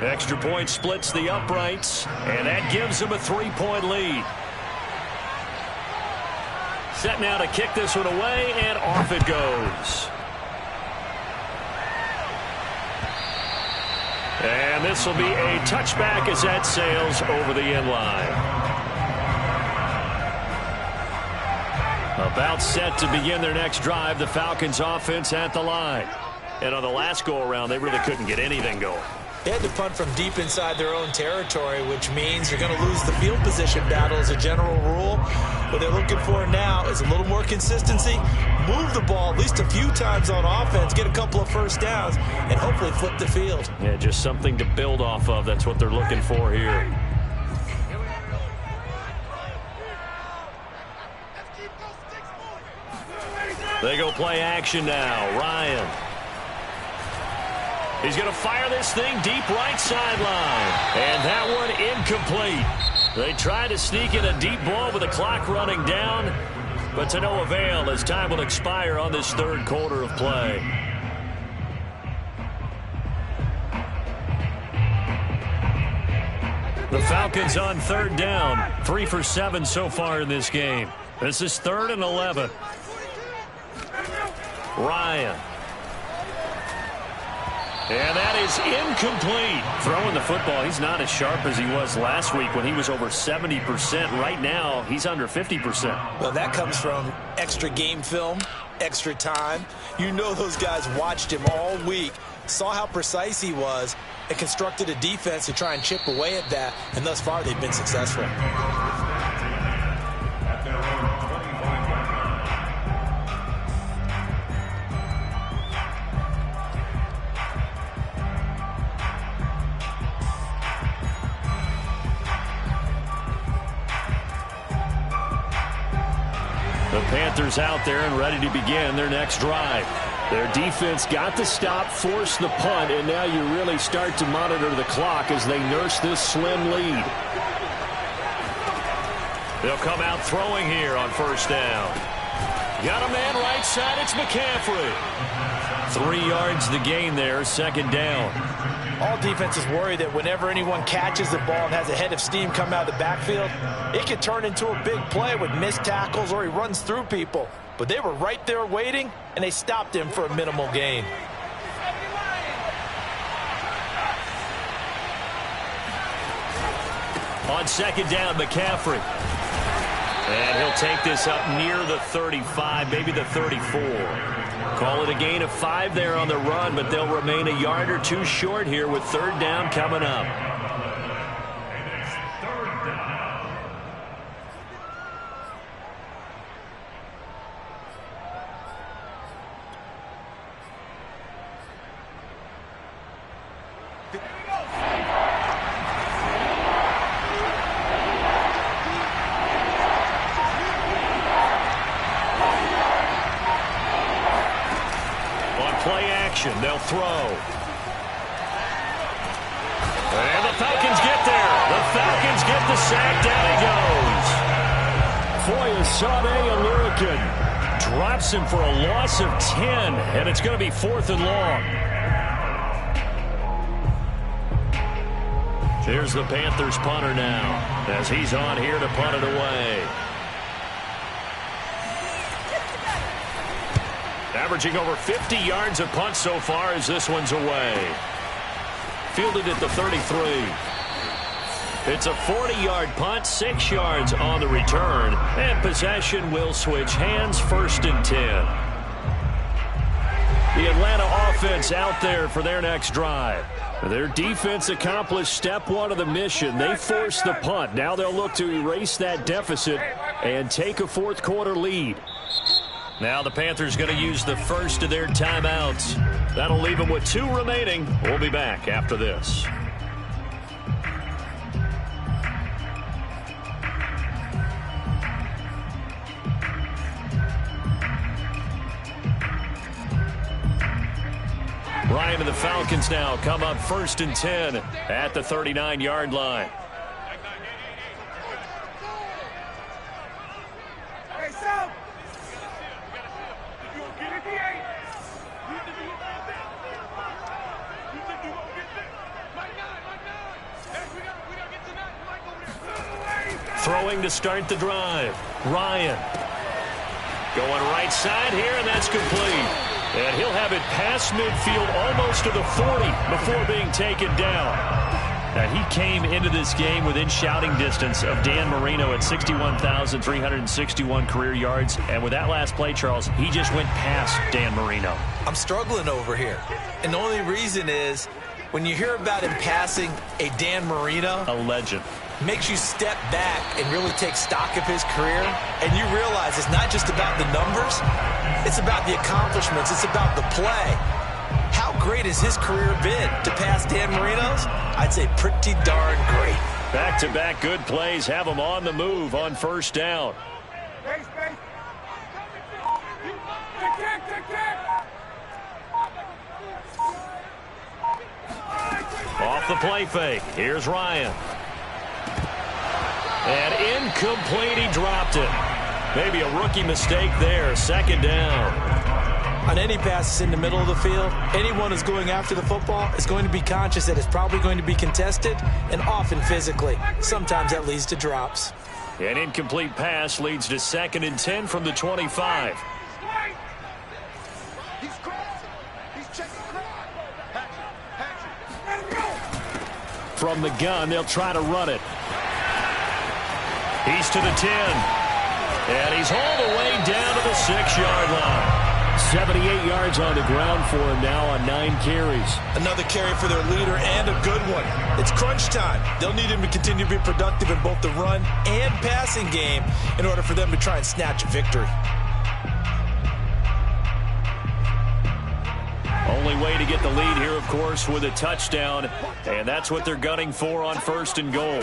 Extra point splits the uprights, and that gives them a 3-point lead. Set now to kick this one away, and off it goes. And this will be a touchback as that sails over the end line. About set to begin their next drive, the Falcons offense at the line. And on the last go-around, they really couldn't get anything going. They had to punt from deep inside their own territory, which means you're going to lose the field position battle as a general rule. What they're looking for now is a little more consistency, move the ball at least a few times on offense, get a couple of first downs, and hopefully flip the field. Yeah, just something to build off of. That's what they're looking for here. They go play action now. Ryan. He's going to fire this thing deep right sideline. And that one incomplete. They try to sneak in a deep ball with the clock running down, but to no avail as time will expire on this third quarter of play. The Falcons on third down. 3 for 7 so far in this game. This is 3rd and 11. Ryan. And that is incomplete. Throwing the football, he's not as sharp as he was last week when he was over 70%. Right now, he's under 50%. Well, that comes from extra game film, extra time. You know those guys watched him all week, saw how precise he was, and constructed a defense to try and chip away at that. And thus far, they've been successful. The Panthers out there and ready to begin their next drive. Their defense got the stop, forced the punt, and now you really start to monitor the clock as they nurse this slim lead. They'll come out throwing here on first down. Got a man right side, it's McCaffrey. 3 yards the gain there, second down. All defenses worry that whenever anyone catches the ball and has a head of steam come out of the backfield, it could turn into a big play with missed tackles or he runs through people. But they were right there waiting, and they stopped him for a minimal gain. On second down, McCaffrey. And he'll take this up near the 35, maybe the 34. Call it a gain of 5 there on the run, but they'll remain a yard or 2 short here with third down coming up. They'll throw. And the Falcons get there. The Falcons get the sack. Down he goes. Foyesade Aluakin drops him for a loss of 10, and it's going to be 4th and long. Here's the Panthers punter now as he's on here to punt it away. Averaging over 50 yards a punt so far as this one's away. Fielded at the 33. It's a 40-yard punt, 6 yards on the return, and possession will switch hands, 1st and 10. The Atlanta offense out there for their next drive. Their defense accomplished step 1 of the mission. They forced the punt. Now they'll look to erase that deficit and take a 4th quarter lead. Now the Panthers going to use the first of their timeouts. That'll leave them with 2 remaining. We'll be back after this. Ryan and the Falcons now come up 1st and 10 at the 39-yard line. Throwing to start the drive. Ryan. Going right side here, and that's complete. And he'll have it past midfield almost to the 40 before being taken down. Now, he came into this game within shouting distance of Dan Marino at 61,361 career yards. And with that last play, Charles, he just went past Dan Marino. I'm struggling over here. And the only reason is when you hear about him passing a Dan Marino, a legend, makes you step back and really take stock of his career. And you realize it's not just about the numbers. It's about the accomplishments. It's about the play. How great has his career been to pass Dan Marino's? I'd say pretty darn great. Back-to-back good plays have him on the move on first down. Off the play fake. Here's Ryan. And incomplete. He dropped it. Maybe a rookie mistake there. Second down. On any passes in the middle of the field, anyone who's going after the football is going to be conscious that it's probably going to be contested, and often physically. Sometimes that leads to drops. An incomplete pass leads to 2nd and 10 from the 25. He's crossing. He's checking crowd. From the gun, they'll try to run it. He's to the 10. And he's all the way down to the 6-yard line. 78 yards on the ground for him now on 9 carries. Another carry for their leader and a good one. It's crunch time. They'll need him to continue to be productive in both the run and passing game in order for them to try and snatch a victory. Only way to get the lead here, of course, with a touchdown. And that's what they're gunning for on 1st and goal.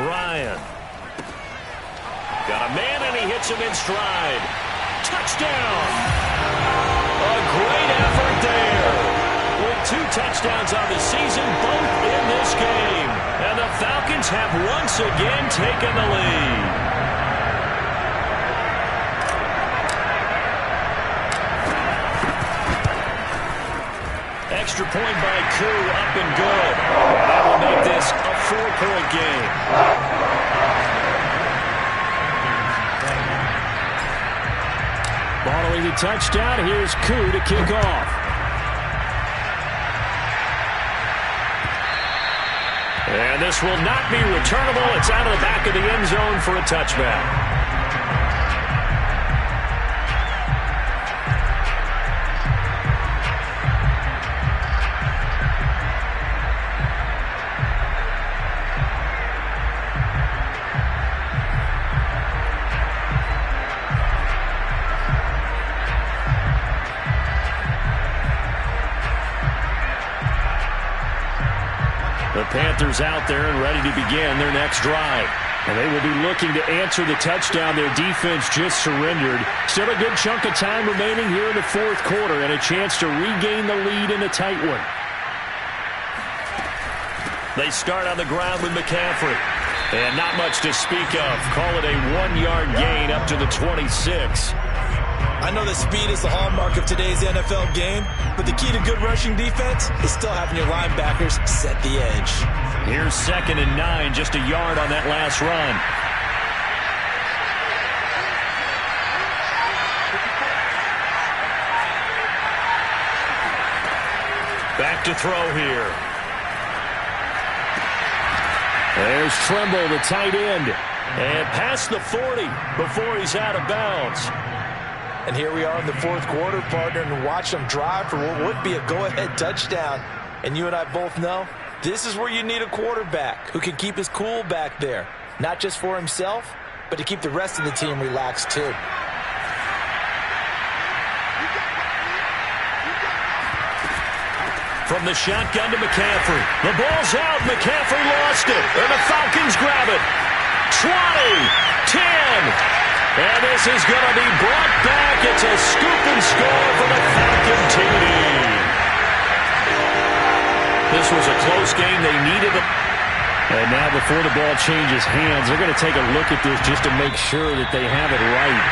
Ryan. Got a man, and he hits him in stride. Touchdown! A great effort there. With 2 touchdowns on the season, both in this game. And the Falcons have once again taken the lead. Extra point by Koo, up and good. That will make this a 4-point game. Following the touchdown, here's Koo to kick off. And this will not be returnable. It's out of the back of the end zone for a touchback. The Panthers out there and ready to begin their next drive. And they will be looking to answer the touchdown their defense just surrendered. Still a good chunk of time remaining here in the 4th quarter and a chance to regain the lead in a tight one. They start on the ground with McCaffrey. And not much to speak of. Call it a 1-yard gain up to the 26. I know that speed is the hallmark of today's NFL game, but the key to good rushing defense is still having your linebackers set the edge. Here's 2nd and 9, just a yard on that last run. Back to throw here. There's Tremble, the tight end, and past the 40 before he's out of bounds. And here we are in the 4th quarter, partner, and watch them drive for what would be a go-ahead touchdown. And you and I both know this is where you need a quarterback who can keep his cool back there. Not just for himself, but to keep the rest of the team relaxed too. From the shotgun to McCaffrey. The ball's out. McCaffrey lost it. And the Falcons grab it. 20, 10. And this is going to be brought back. It's a scoop and score for the Falcon TD. This was a close game. They needed it. And now before the ball changes hands, they're going to take a look at this just to make sure that they have it right.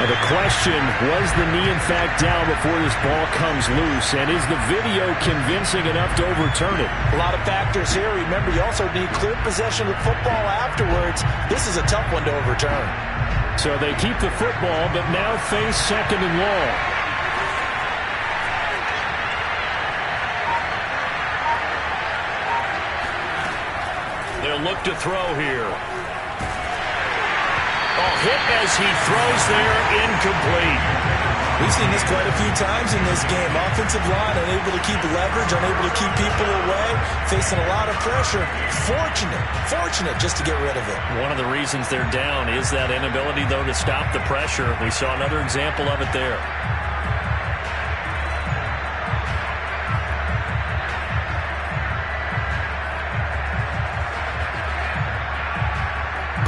Now the question, was the knee in fact down before this ball comes loose? And is the video convincing enough to overturn it? A lot of factors here. Remember, you also need clear possession of the football afterwards. This is a tough one to overturn. So they keep the football, but now face 2nd and long. They'll look to throw here. Oh, hit as he throws there, incomplete. We've seen this quite a few times in this game. Offensive line unable to keep leverage, unable to keep people away, facing a lot of pressure. Fortunate just to get rid of it. One of the reasons they're down is that inability, though, to stop the pressure. We saw another example of it there.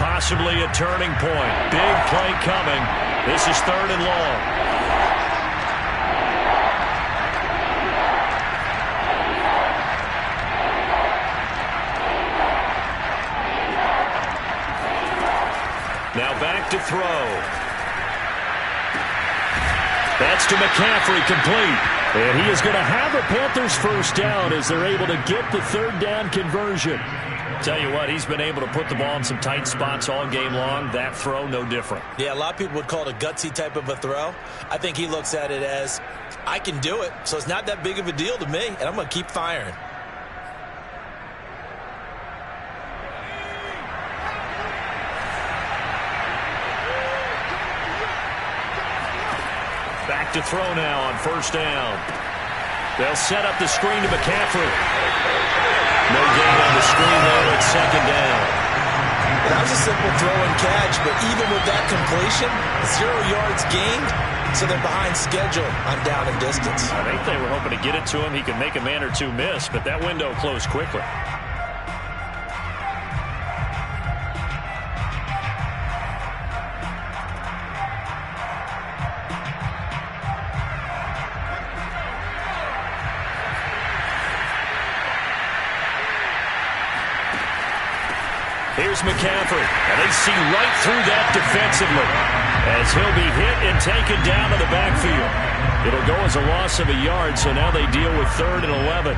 Possibly a turning point. Big play coming. This is 3rd and long. Now back to throw. That's to McCaffrey, complete. And he is going to have a Panthers first down as they're able to get the 3rd down conversion. Tell you what, he's been able to put the ball in some tight spots all game long. That throw, no different. Yeah, a lot of people would call it a gutsy type of a throw. I think he looks at it as, I can do it, so it's not that big of a deal to me, and I'm going to keep firing. Back to throw now on 1st down. They'll set up the screen to McCaffrey. No gain on the screen there at 2nd down. That was a simple throw and catch, but even with that completion, 0 yards gained, so they're behind schedule on down and distance. I think they were hoping to get it to him. He could make a man or two miss, but that window closed quickly. Here's McCaffrey, and they see right through that defensively as he'll be hit and taken down to the backfield. It'll go as a loss of a yard, so now they deal with 3rd and 11.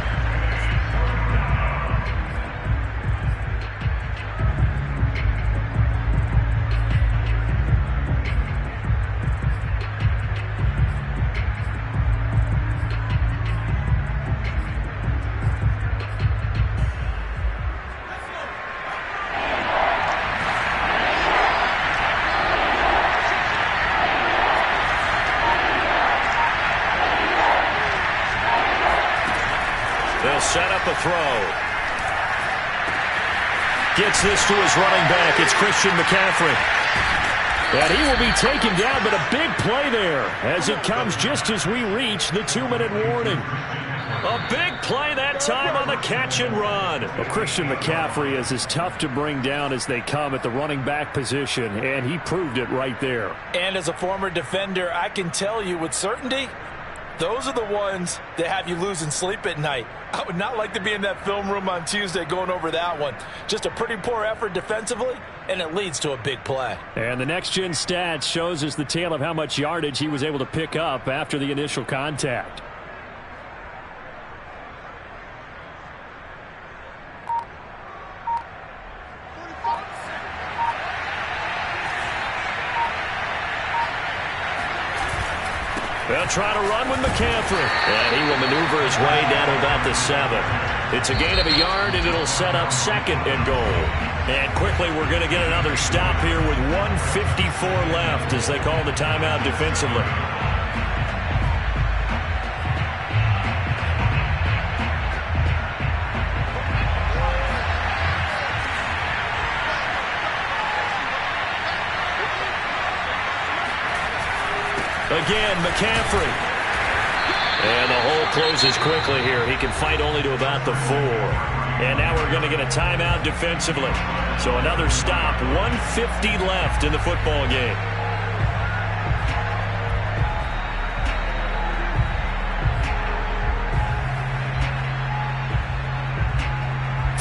They'll set up a throw. Gets this to his running back. It's Christian McCaffrey. And he will be taken down, but a big play there as it comes just as we reach the 2-minute warning. A big play that time on the catch and run. Well, Christian McCaffrey is as tough to bring down as they come at the running back position, and he proved it right there. And as a former defender, I can tell you with certainty, those are the ones that have you losing sleep at night. I would not like to be in that film room on Tuesday going over that one. Just a pretty poor effort defensively, and it leads to a big play. And the next-gen stats shows us the tale of how much yardage he was able to pick up after the initial contact. They'll try to run with McCaffrey. And he will maneuver his way down to about the 7. It's a gain of a yard, and it'll set up 2nd and goal. And quickly, we're going to get another stop here with 1:54 left as they call the timeout defensively. Again, McCaffrey. And the hole closes quickly here. He can fight only to about the 4. And now we're going to get a timeout defensively. So another stop, 1:50 left in the football game.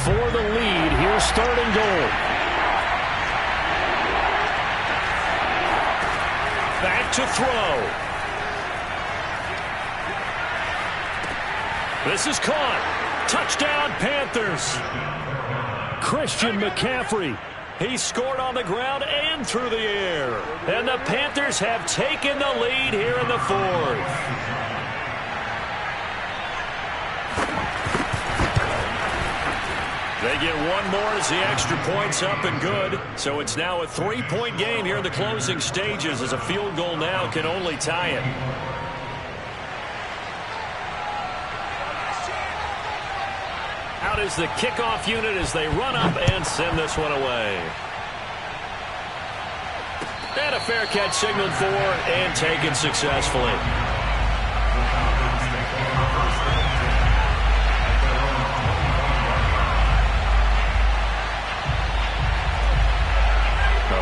For the lead, here's 3rd and goal. Back to throw. This is caught. Touchdown, Panthers. Christian McCaffrey. He scored on the ground and through the air. And the Panthers have taken the lead here in the 4th. They get one more as the extra point's up and good. So it's now a 3-point game here in the closing stages, as a field goal now can only tie it. Out is the kickoff unit as they run up and send this one away. And a fair catch signaled for and taken successfully.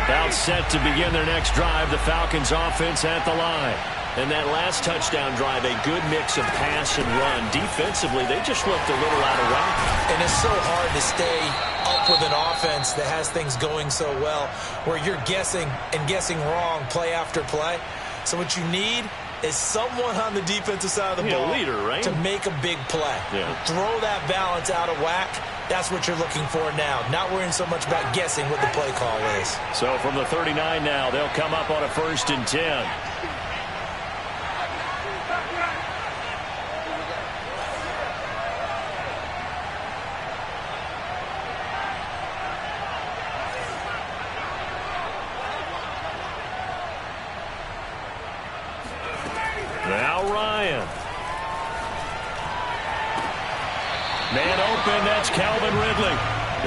About set to begin their next drive, the Falcons offense at the line. And that last touchdown drive, a good mix of pass and run. Defensively, they just looked a little out of whack. And it's so hard to stay up with an offense that has things going so well, where you're guessing and guessing wrong play after play. So what you need is someone on the defensive side of the ball, leader, right? to make a big play. Yeah. Throw that balance out of whack. That's what you're looking for now. Not worrying so much about guessing what the play call is. So from the 39 now, they'll come up on a 1st and 10. Now Ryan. Man open, that's Calvin Ridley.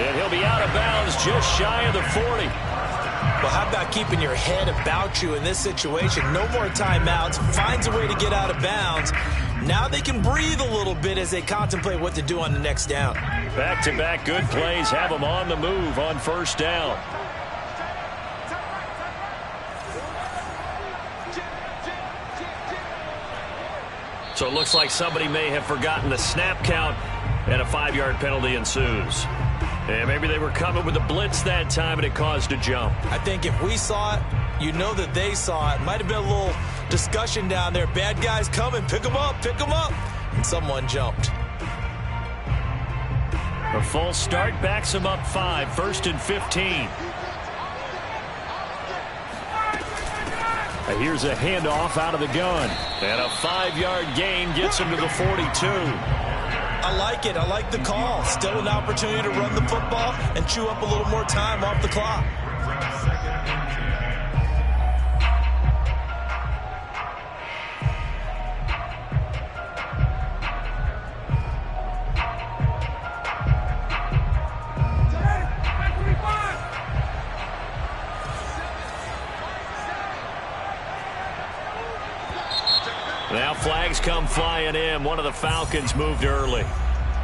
And he'll be out of bounds just shy of the 40. Well, how about keeping your head about you in this situation? No more timeouts. Finds a way to get out of bounds. Now they can breathe a little bit as they contemplate what to do on the next down. Back-to-back good plays have them on the move on 1st down. So it looks like somebody may have forgotten the snap count, and a 5-yard penalty ensues. And maybe they were coming with a blitz that time, and it caused a jump. I think if we saw it, you know that they saw it. Might have been a little discussion down there. Bad guys coming. Pick them up. Pick them up. And someone jumped. A full start backs them up 5, 1st and 15. Here's a handoff out of the gun. And a 5-yard gain gets him to the 42. I like it. I like the call. Still an opportunity to run the football and chew up a little more time off the clock. Now flags come flying in. One of the Falcons moved early.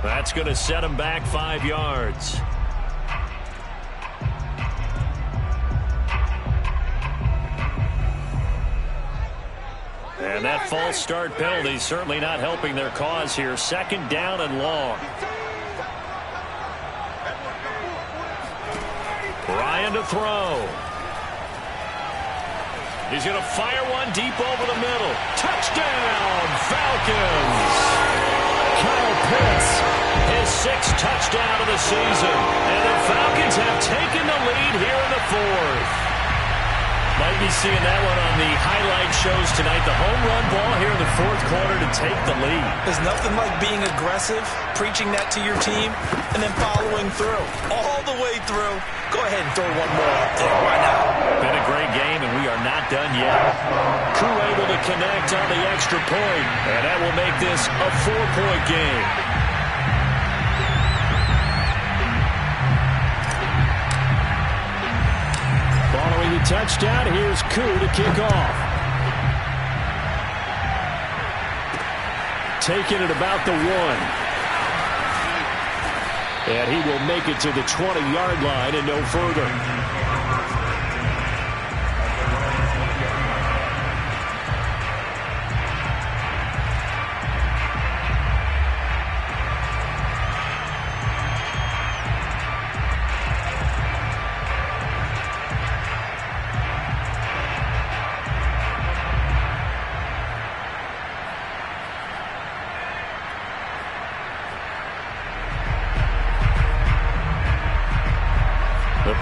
That's going to set them back 5 yards. And that false start penalty certainly not helping their cause here. 2nd down and long. Ryan to throw. He's going to fire one deep over the middle. Touchdown, Falcons! Kyle Pitts, his 6th touchdown of the season. And the Falcons have taken the lead here in the 4th. Might be seeing that one on the highlight shows tonight. The home run ball here in the 4th quarter to take the lead. There's nothing like being aggressive, preaching that to your team, and then following through. All the way through. Go ahead and throw one more up there. Why not? Been a great game, and we are not done yet. Crew able to connect on the extra point, and that will make this a 4-point game. Following the touchdown, here's Koo to kick off. Taking it about the 1. And he will make it to the 20-yard line and no further.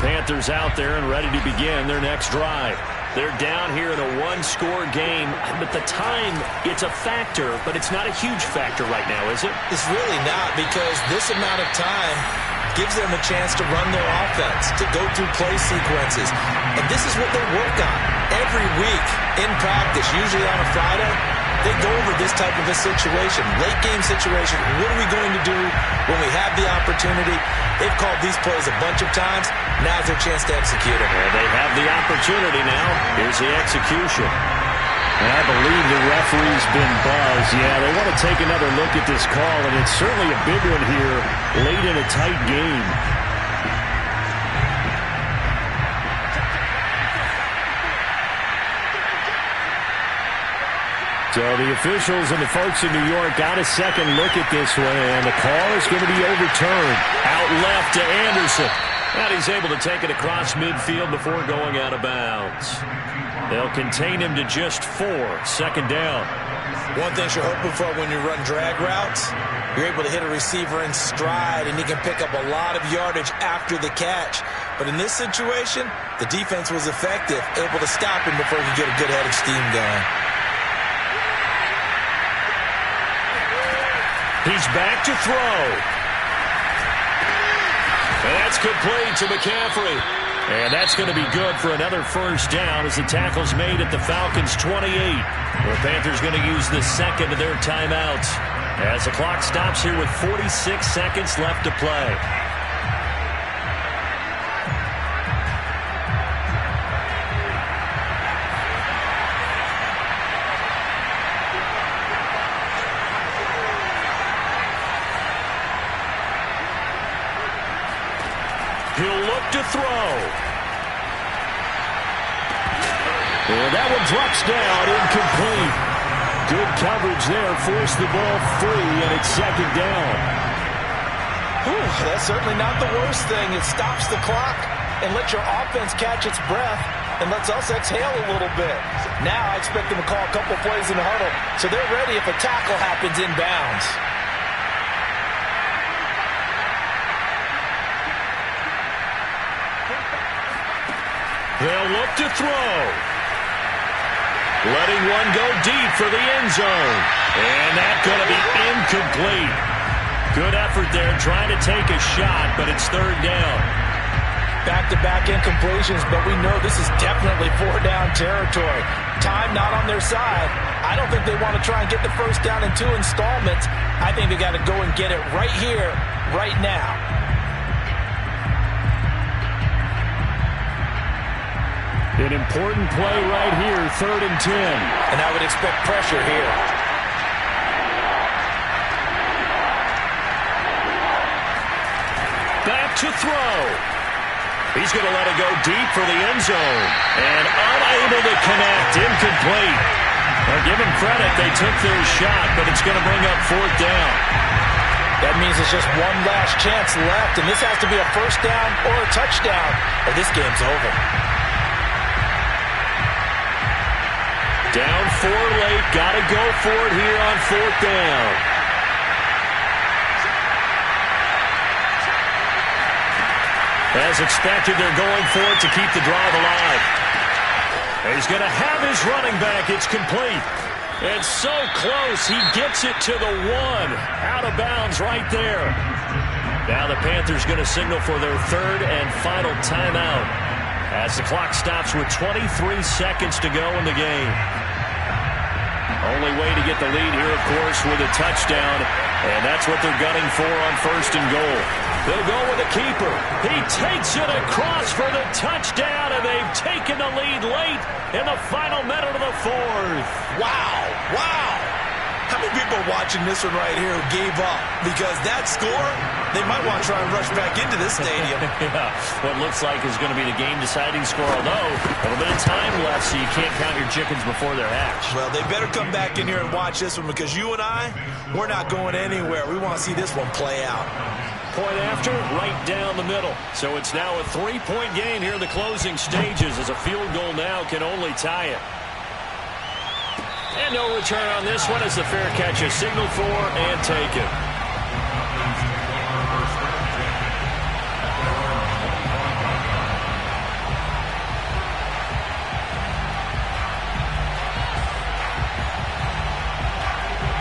Panthers out there and ready to begin their next drive. They're down here in a 1-score game, but the time, it's a factor, but it's not a huge factor right now, is it? It's really not, because this amount of time, gives them a chance to run their offense, to go through play sequences. And this is what they work on every week in practice, usually on a Friday. They go over this type of a situation, late game situation. What are we going to do when we have the opportunity? They've called these plays a bunch of times. Now's their chance to execute them. Well, they have the opportunity now. Here's the execution. And I believe the referee's been buzzed. Yeah, they want to take another look at this call, and it's certainly a big one here late in a tight game. So the officials and the folks in New York got a second look at this one, and the call is going to be overturned. Out left to Anderson. And he's able to take it across midfield before going out of bounds. They'll contain him to just 4. Second down. One thing you're hoping for when you run drag routes, you're able to hit a receiver in stride, and he can pick up a lot of yardage after the catch. But in this situation, the defense was effective, able to stop him before he could get a good head of steam going. He's back to throw. And that's complete to McCaffrey. And that's going to be good for another first down as the tackle's made at the Falcons' 28. The Panthers going to use the second of their timeouts as the clock stops here with 46 seconds left to play. He'll look to throw. And that one drops down, incomplete. Good coverage there, forced the ball free, and it's second down. Whew, that's certainly not the worst thing. It stops the clock and lets your offense catch its breath and lets us exhale a little bit. Now I expect them to call a couple plays in the huddle so they're ready if a tackle happens inbounds. They'll look to throw. Letting one go deep for the end zone. And that's going to be incomplete. Good effort there trying to take a shot, but it's third down. Back-to-back incompletions, but we know this is definitely four-down territory. Time not on their side. I don't think they want to try and get the first down in 2 installments. I think they got to go and get it right here, right now. An important play right here, 3rd and 10. And I would expect pressure here. Back to throw. He's going to let it go deep for the end zone. And unable to connect, incomplete. Well, give them credit, they took their shot, but it's going to bring up 4th down. That means it's just one last chance left, and this has to be a first down or a touchdown, or this game's over. Down 4 late, got to go for it here on 4th down. As expected, they're going for it to keep the drive alive. He's going to have his running back. It's complete. It's so close. He gets it to the 1. Out of bounds right there. Now the Panthers going to signal for their 3rd and final timeout as the clock stops with 23 seconds to go in the game. Only way to get the lead here, of course, with a touchdown, and that's what they're gunning for on 1st and goal. They'll go with a keeper. He takes it across for the touchdown, and they've taken the lead late in the final minute of the 4th. Wow, wow. How many people are watching this one right here who gave up? Because that score, they might want to try and rush back into this stadium. Yeah, what looks like is going to be the game-deciding score, although a little bit of time left, so you can't count your chickens before they're hatched. Well, they better come back in here and watch this one, because you and I, we're not going anywhere. We want to see this one play out. Point after, right down the middle. So it's now a 3-point game here in the closing stages, as a field goal now can only tie it. And no return on this one as the fair catch is signaled for and taken.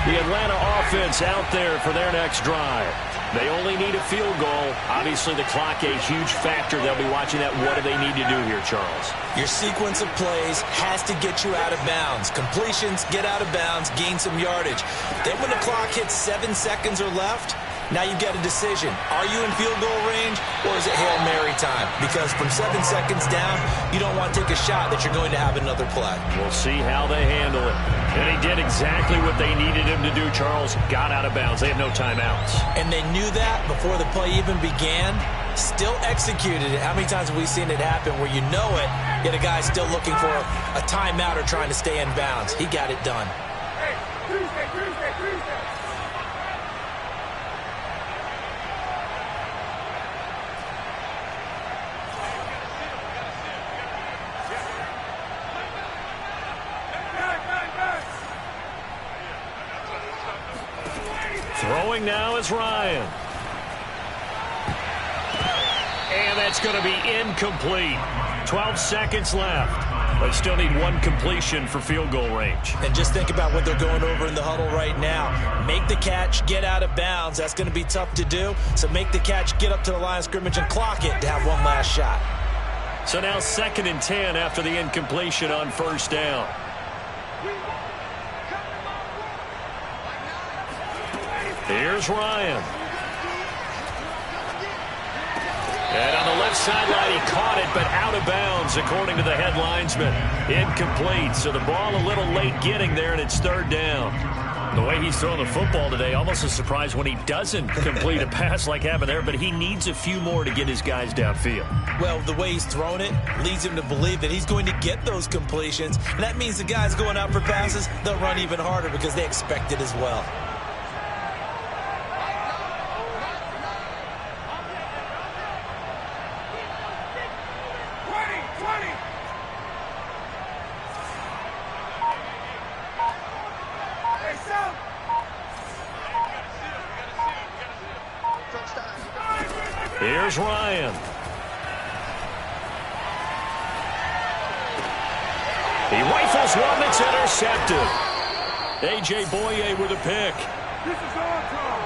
The Atlanta offense out there for their next drive. They only need a field goal. Obviously, the clock a huge factor. They'll be watching that. What do they need to do here, Charles? Your sequence of plays has to get you out of bounds. Completions, get out of bounds, gain some yardage. Then when the clock hits 7 seconds or left, now you get a decision. Are you in field goal range, or is it Hail Mary time? Because from 7 seconds down, you don't want to take a shot that you're going to have another play. We'll see how they handle it. And he did exactly what they needed him to do, Charles. Got out of bounds. They have no timeouts. And they knew that before the play even began. Still executed it. How many times have we seen it happen where you know it, yet a guy's still looking for a timeout or trying to stay in bounds? He got it done. Hey, Tuesday. Throwing now is Ryan. And that's going to be incomplete. 12 seconds left. They still need one completion for field goal range. And just think about what they're going over in the huddle right now. Make the catch, get out of bounds. That's going to be tough to do. So make the catch, get up to the line of scrimmage, and clock it to have one last shot. So now 2nd and 10 after the incompletion on first down. Here's Ryan. And on the left sideline, he caught it, but out of bounds, according to the head linesman. Incomplete, so the ball a little late getting there, and it's 3rd down. The way he's throwing the football today, almost a surprise when he doesn't complete a pass like happened there, but he needs a few more to get his guys downfield. Well, the way he's thrown it leads him to believe that he's going to get those completions, and that means the guys going out for passes, they'll run even harder because they expect it as well. Here's Ryan. He rifles one that's intercepted. A.J. Boye with a pick. This is